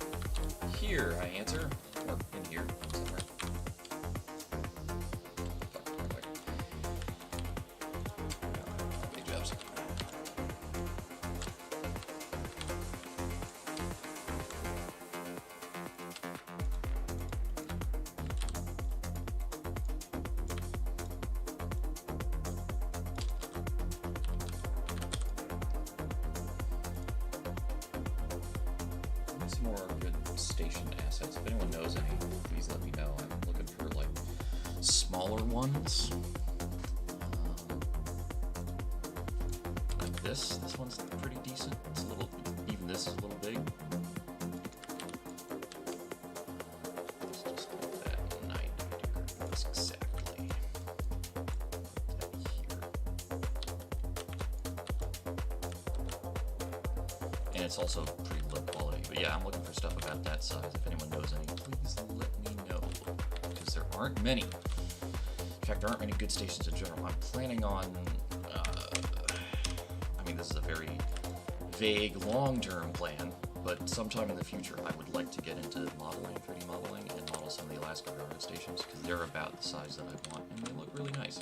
[SPEAKER 1] Here, I answer. Or in here, somewhere. Fuck, wrong way. Big jobs. some more good station assets. If anyone knows any, please let me know. I'm looking for like smaller ones. Like this one's pretty decent. It's a little, even this is a little big. Let's just put that 90 degrees exactly. Put that here. And it's also pretty low quality. But yeah, I'm looking for stuff about that size. If anyone knows any, please let me know. Because there aren't many. In fact, there aren't many good stations in general. I'm planning on, I mean, this is a very vague long-term plan, but sometime in the future I would like to get into modeling, 3D modeling, and model some of the Alaska Railroad stations, because they're about the size that I want, and they look really nice.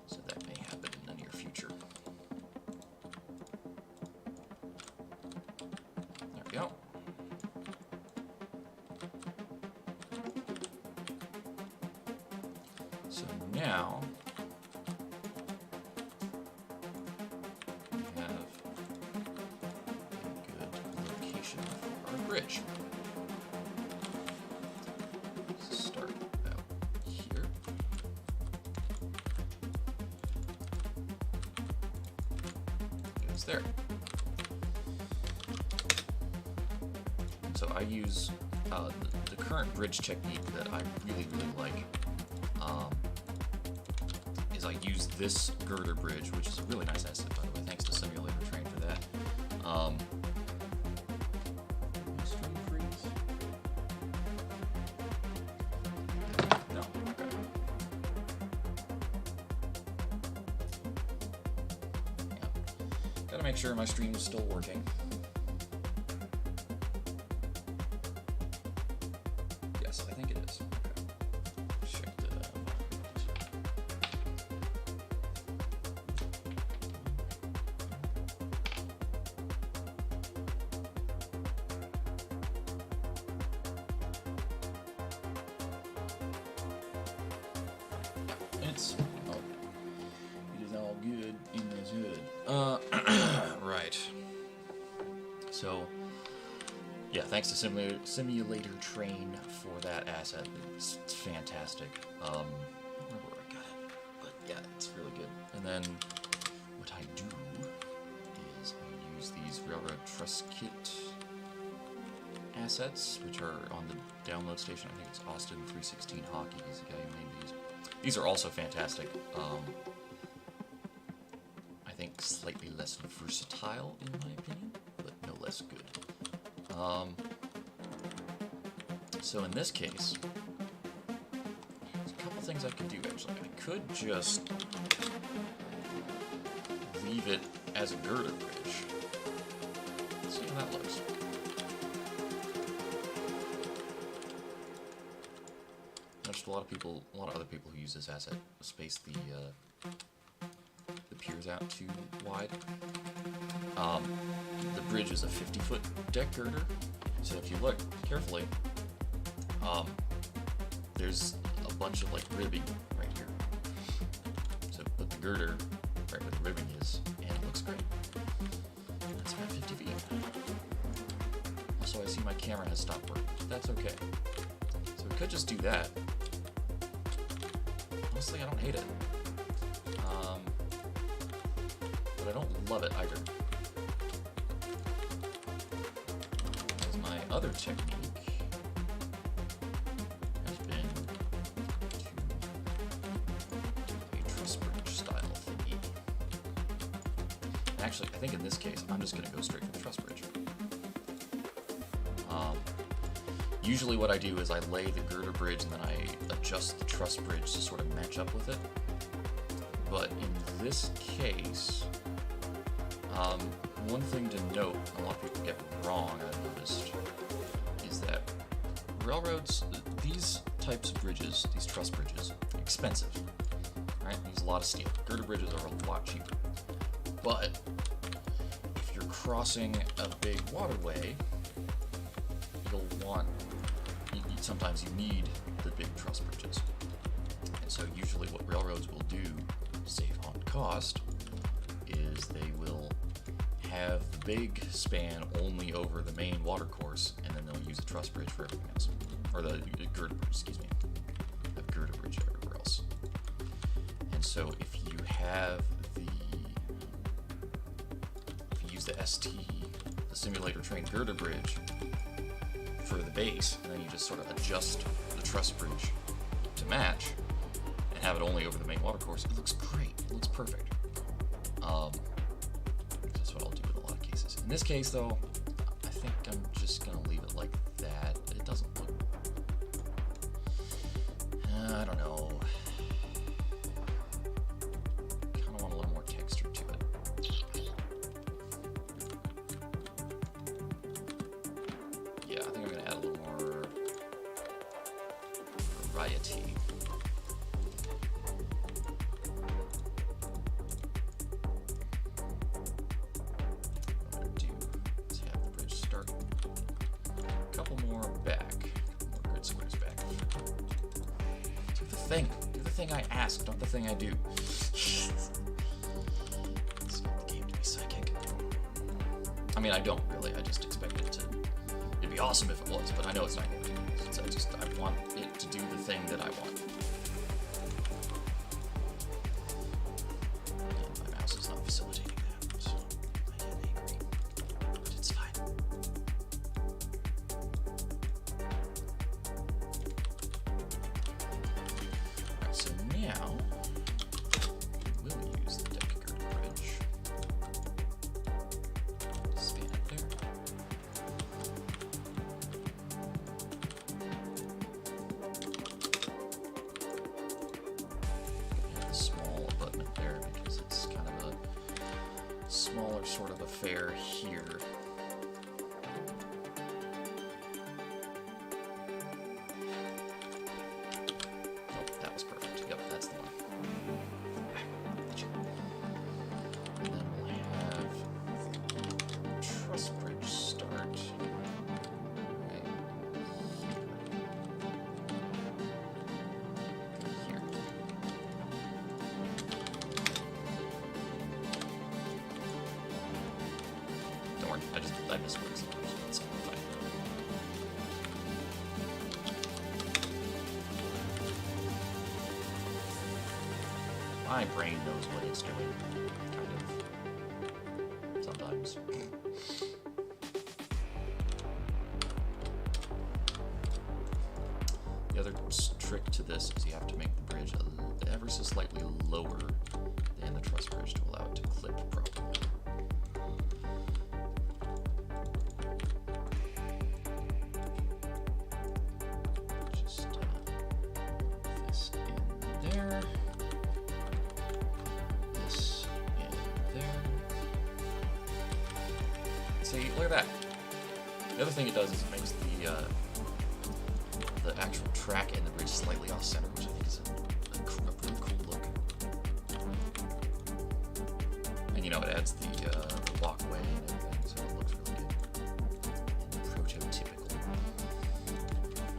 [SPEAKER 1] So that may happen in the near future. There we go. So now we have a good location for our bridge. Let's start about here. It's there. So I use the current bridge technique that I really like. Is I use this girder bridge, which is a really nice asset, by the way. Thanks to Simulator Train for that. Stream freeze? No. Okay. Yeah. Gotta make sure my stream is still working. Yes, I think it is. Okay. Check that out. It's it is all good in this hood. Right. So yeah, thanks to Simulator Train for that asset. It's fantastic. I don't remember where I got it, but yeah, it's really good. And then what I do is I use these Railroad Truss Kit assets, which are on the download station. I think it's Austin 316 Hockey is the guy who made these. These are also fantastic. I think slightly less versatile in my opinion, but no less good. So in this case, there's a couple things I could do actually. I could just leave it as a girder bridge. Let's see how that looks. Noticed a lot of other people who use this asset space the piers out too wide. The bridge is a 50-foot deck girder, so if you look carefully, there's a bunch of like ribbing right here. So put the girder right where the ribbing is, and it looks great. That's about 50 feet. Also, I see my camera has stopped working. That's okay. So we could just do that. Honestly, I don't hate it. But I don't love it either. Because my other technique has been to do a truss bridge style thingy. And actually, I think in this case, I'm just going to go straight for the truss bridge. Usually what I do is I lay the girder bridge and then I adjust the truss bridge to sort of match up with it. But in this case, one thing to note, a lot of people get wrong, I've noticed, is that railroads, these types of bridges, these truss bridges, are expensive, right? Use a lot of steel. Girder bridges are a lot cheaper. But if you're crossing a big waterway, you'll want, sometimes you need the big truss bridges. And so usually what railroads will do to save on cost is they will have the big span only over the main water course, and then they'll use a truss bridge for everything else. Or the girder bridge, excuse me. A girder bridge everywhere else. And so if you use the the simulator train girder bridge for the base, and then you just sort of adjust the truss bridge to match, and have it only over the main water course, it looks great. It looks perfect. That's what I'll do in a lot of cases. In this case, though, I think I'm just gonna leave it like that. It doesn't look. I don't know. Kind of want a little more texture to it. Yeah, I think I'm gonna add a little more variety. Do the thing I ask, not the thing I do. Expect the game to be psychic. I mean, I don't really. I just expect it to. It'd be awesome if it was, but I know it's not going to. I want it to do the thing that I want. And my mouse is not facilitating that, so I get angry. But it's fine. So now, we'll use the deck girder bridge. Span it there. And the small abutment there because it's kind of a smaller sort of affair here. I miss words sometimes. It's fine. My brain knows what it's doing, kind of. Sometimes. The other trick to this is you have to make the bridge ever so slightly lower than the truss bridge to allow it to clip properly. See, look at that. The other thing it does is it makes the actual track and the bridge slightly off center, which I think is a pretty cool look. And you know, it adds the walkway and everything, so it looks really good. Prototypical.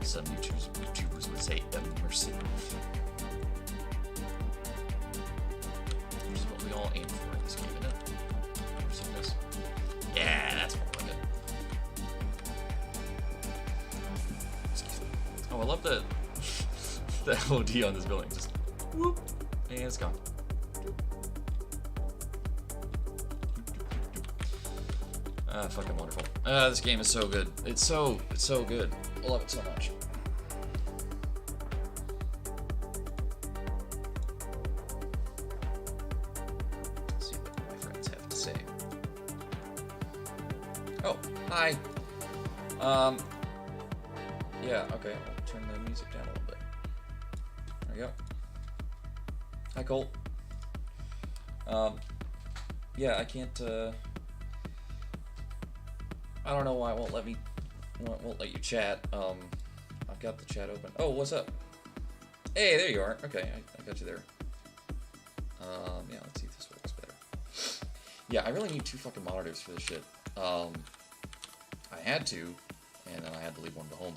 [SPEAKER 1] Some YouTubers would say immersive. Which is what we all aim for in this game, isn't it? Immersiveness. Yeah, that's more like it. Excuse me. Oh, I love the LOD on this building. Just whoop, and it's gone. Fucking wonderful. This game is so good. It's so good. I love it so much. Let's see what my friends have to say. Oh, hi. Yeah, okay, I'll turn the music down a little bit. There we go. Hi, Colt. Yeah, I can't, I don't know why it won't let you chat. I've got the chat open. Oh, what's up? Hey, there you are. Okay, I got you there. Yeah, let's see if this works better. Yeah, I really need 2 fucking monitors for this shit. I had to, and then I had to leave one home.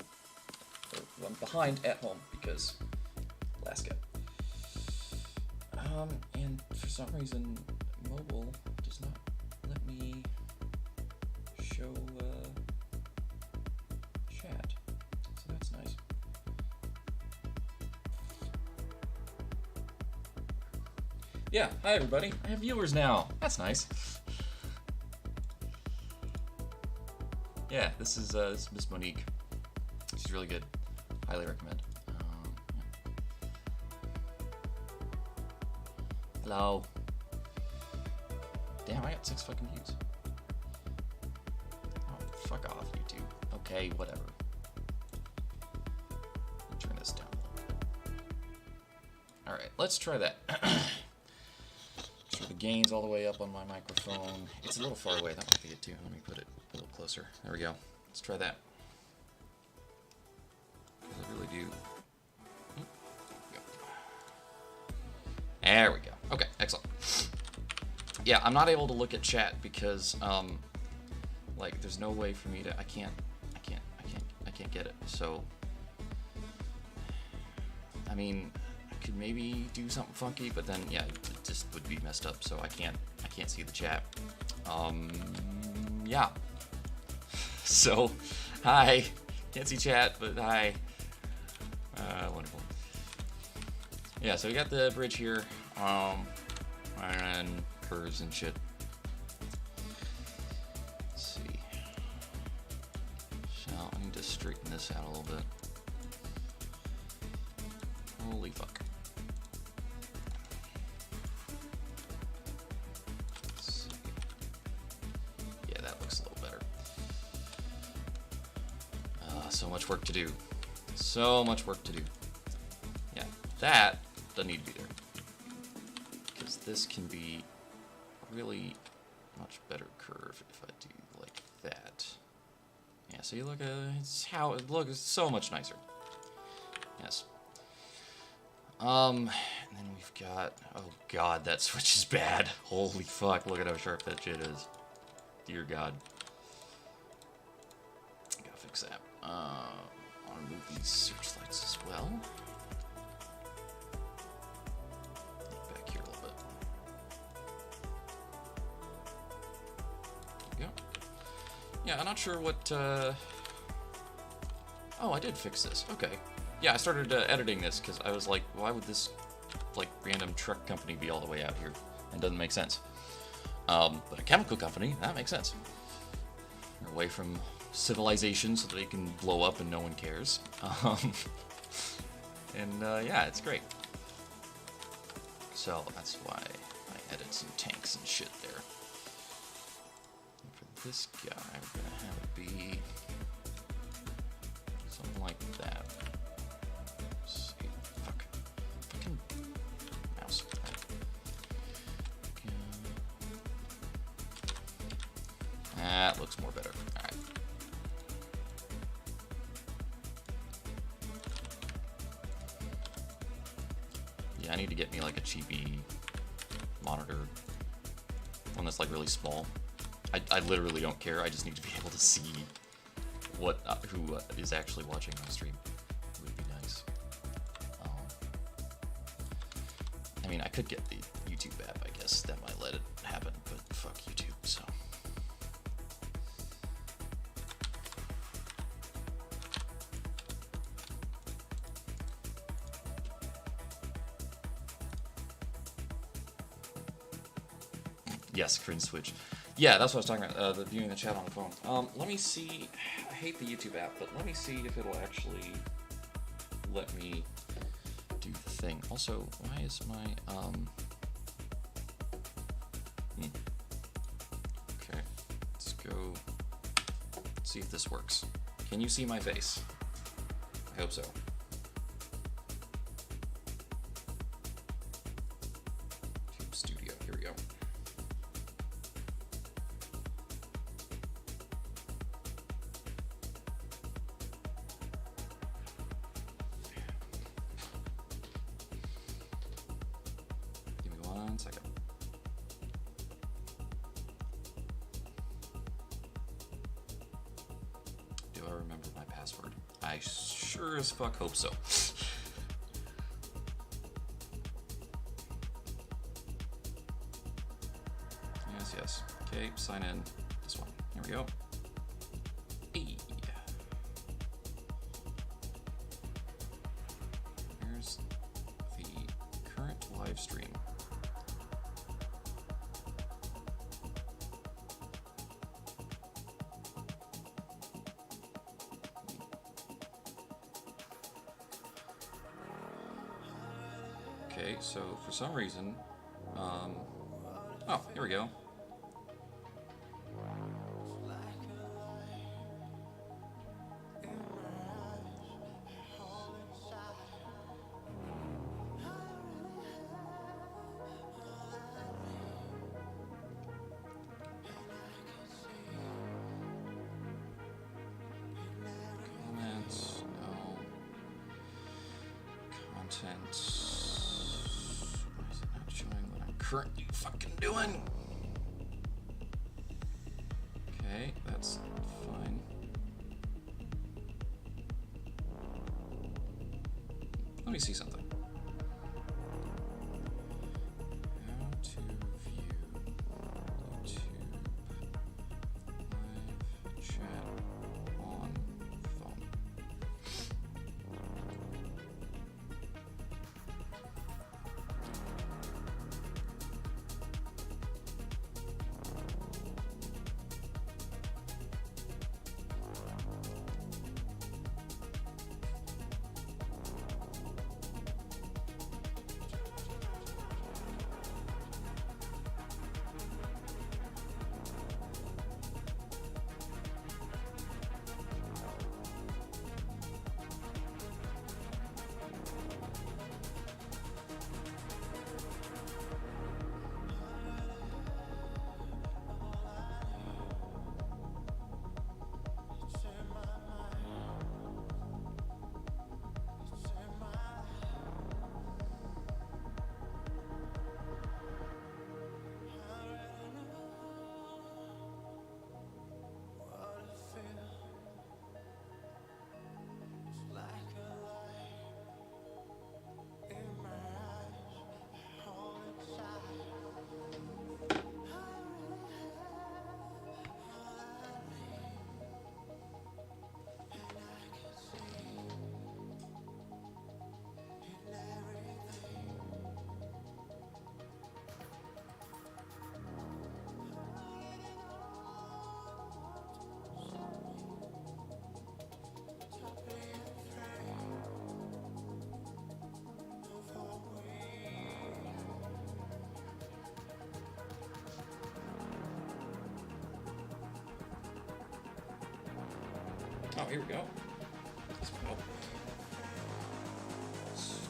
[SPEAKER 1] Or one behind at home because Alaska. And for some reason, mobile does not let me show chat. So that's nice. Yeah, hi everybody. I have viewers now. That's nice. Yeah, this is Miss Monique. She's really good. Highly recommend. Yeah. Hello. Damn, I got 6 fucking views. Oh, fuck off, YouTube. Okay, whatever. Turn this down a little bit. Alright, let's try that. So the gain's all the way up on my microphone. It's a little far away. That might be it too. Let me put it a little closer. There we go. Let's try that. Because I really do. There we go. Okay, excellent. Yeah, I'm not able to look at chat because, like, there's no way for me to. I can't get it. So, I mean, I could maybe do something funky, but then yeah, it just would be messed up. So I can't see the chat. Yeah. So, hi. Can't see chat, but hi. Wonderful. Yeah, so we got the bridge here, and curves and shit. Let's see. So I need to straighten this out a little bit. Holy fuck. Let's see. Yeah, that looks a little better. So much work to do. So much work to do. Yeah, that doesn't need to be there. Because this can be really much better curve if I do like that. Yeah, so you look at it's how it looks so much nicer. Yes. And then we've got, oh god, that switch is bad. Holy fuck, look at how sharp that shit is. Dear god. Gotta fix that. I'll remove these searchlights as well. Back here a little bit. There we go. Yeah, I'm not sure what, oh, I did fix this. Okay. Yeah, I started editing this because I was like, why would this, like, random truck company be all the way out here? It doesn't make sense. But a chemical company, that makes sense. They're away from civilization so that they can blow up and no one cares. Yeah, it's great. So that's why I added some tanks and shit there. And for this guy, we're gonna have it be something like that. Let's see. Fuck. Fucking mouse. That looks more better. Alright. Yeah, I need to get me like a cheapy monitor. One that's like really small. I literally don't care. I just need to be able to see what who is actually watching my stream. It would be nice. I mean, I could get the YouTube app, I guess. That might let it happen, but fuck YouTube, so. Yes, cringe switch. Yeah, that's what I was talking about, the viewing the chat on the phone. Let me see. I hate the YouTube app, but let me see if it'll actually let me do the thing. Also, why is my, Okay, let's go see if this works. Can you see my face? I hope so. Tube Studio, here we go. Give me 1 second. Do I remember my password? I sure as fuck hope so. Yes, yes. Okay, sign in. This one. Here we go. Okay, so for some reason, oh, here we go. Comments, no. Content. Why is it not showing what I'm currently fucking doing? Okay, that's fine. Let me see something. How to view YouTube live chat on phone. Oh, here we go. Oh. Labs.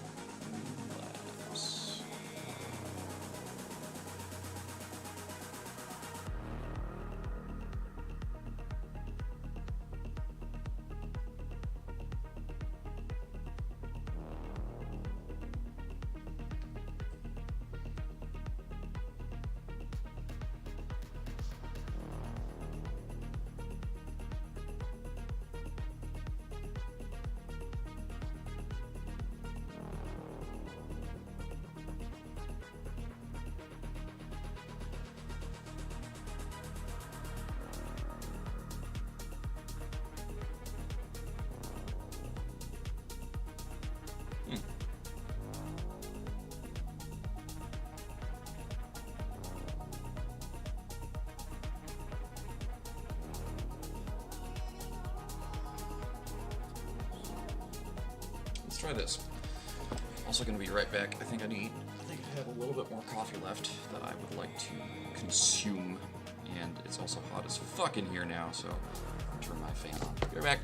[SPEAKER 1] Let's try this. Also going to be right back. I think I have a little bit more coffee left that I would like to consume, and it's also hot as fuck in here now, so I'll turn my fan on. Be right back.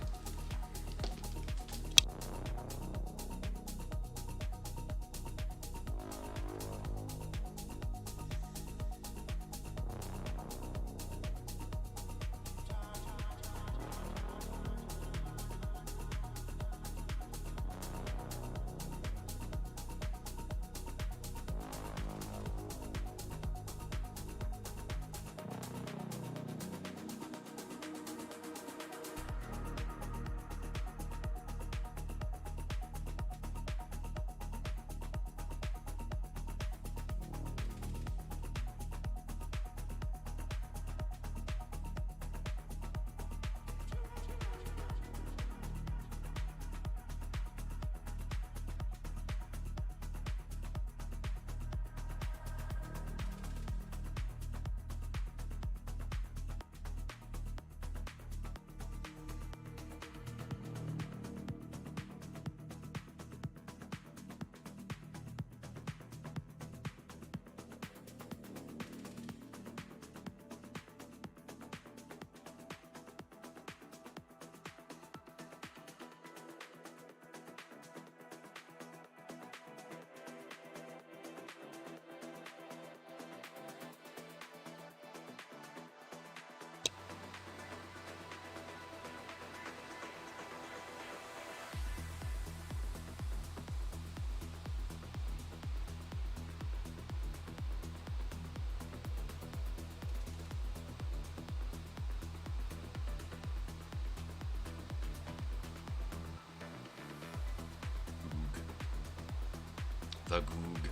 [SPEAKER 1] the goog.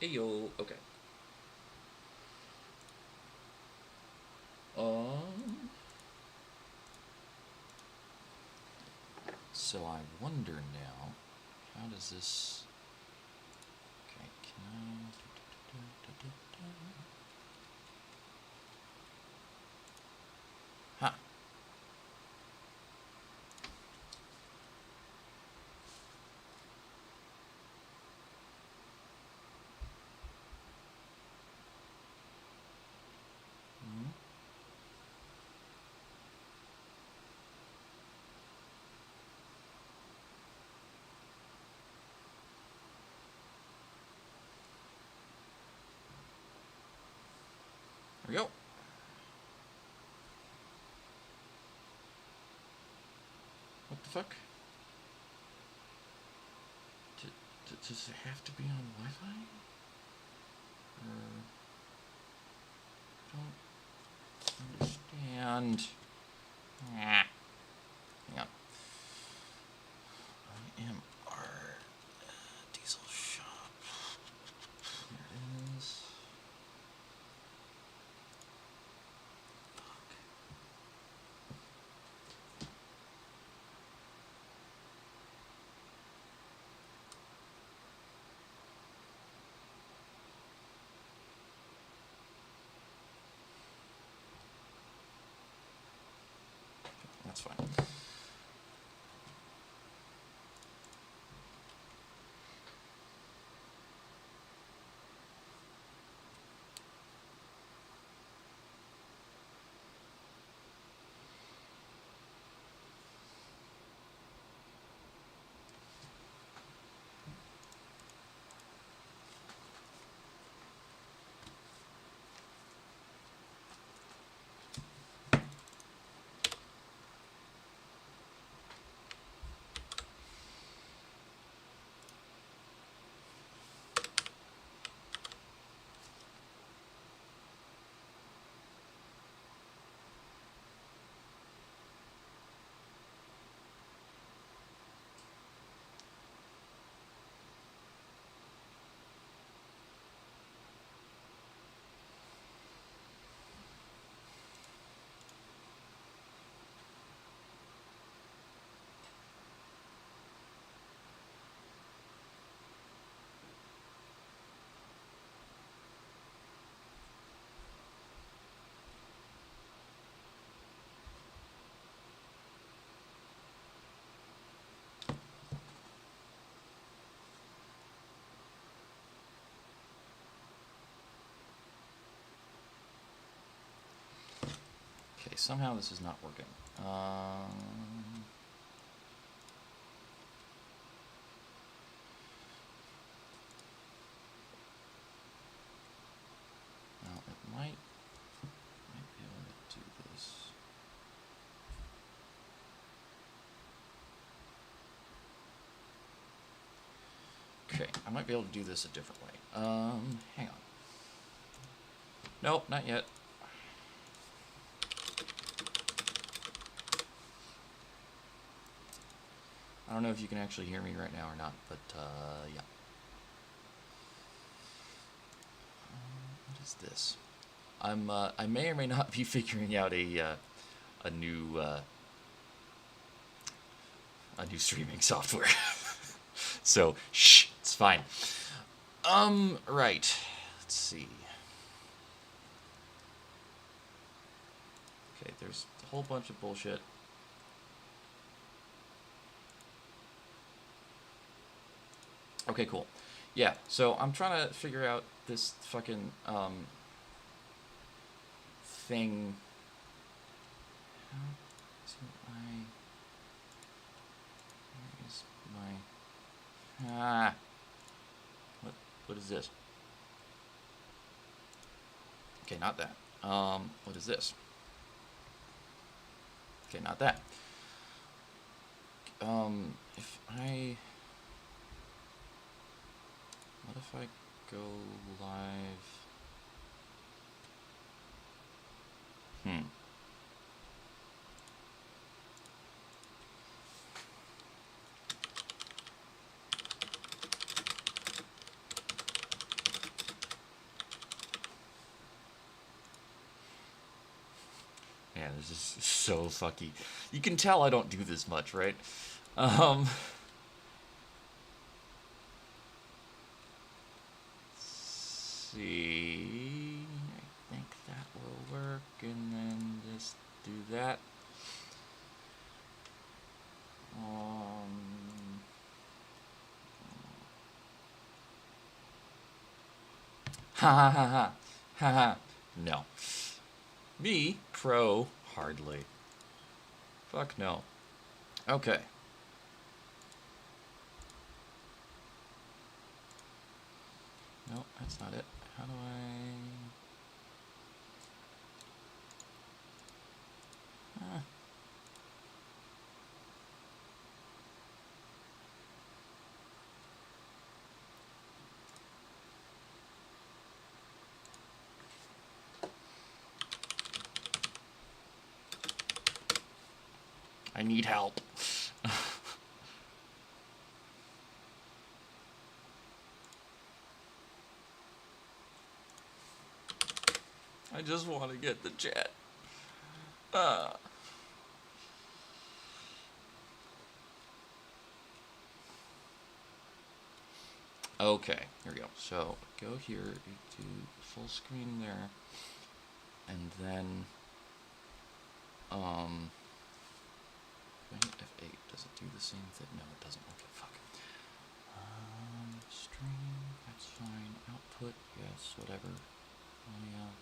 [SPEAKER 1] Ayo, okay. So I wonder now, how does this... Okay, can I... Huh. There we go. What the fuck? Does it have to be on Wi-Fi? Don't understand. Hang on. I am our diesel shop. There it is. That's fine. somehow this is not working. Well, it might be able to do this. Okay, I might be able to do this a different way. Hang on. Nope, not yet. I don't know if you can actually hear me right now or not, but yeah. What is this? I may or may not be figuring out a new streaming software. So shh, it's fine. Right. Let's see. Okay, there's a whole bunch of bullshit. Okay, cool. Yeah, so I'm trying to figure out this fucking thing. How where is my what is this? Okay, not that. What is this? Okay, not that. If I what if I go live? Man, this is so fucky. You can tell I don't do this much, right? See, I think that will work, and then just do that. Ha ha ha ha ha ha. No. Me, pro, hardly. Fuck no. Okay. No, that's not it. How do I... I need help. I just want to get the chat. Okay, here we go. So go here, you do full screen there, and then F8, does it do the same thing? No, it doesn't. Okay, fuck. Stream, that's fine. Output, yes, whatever. Oh yeah.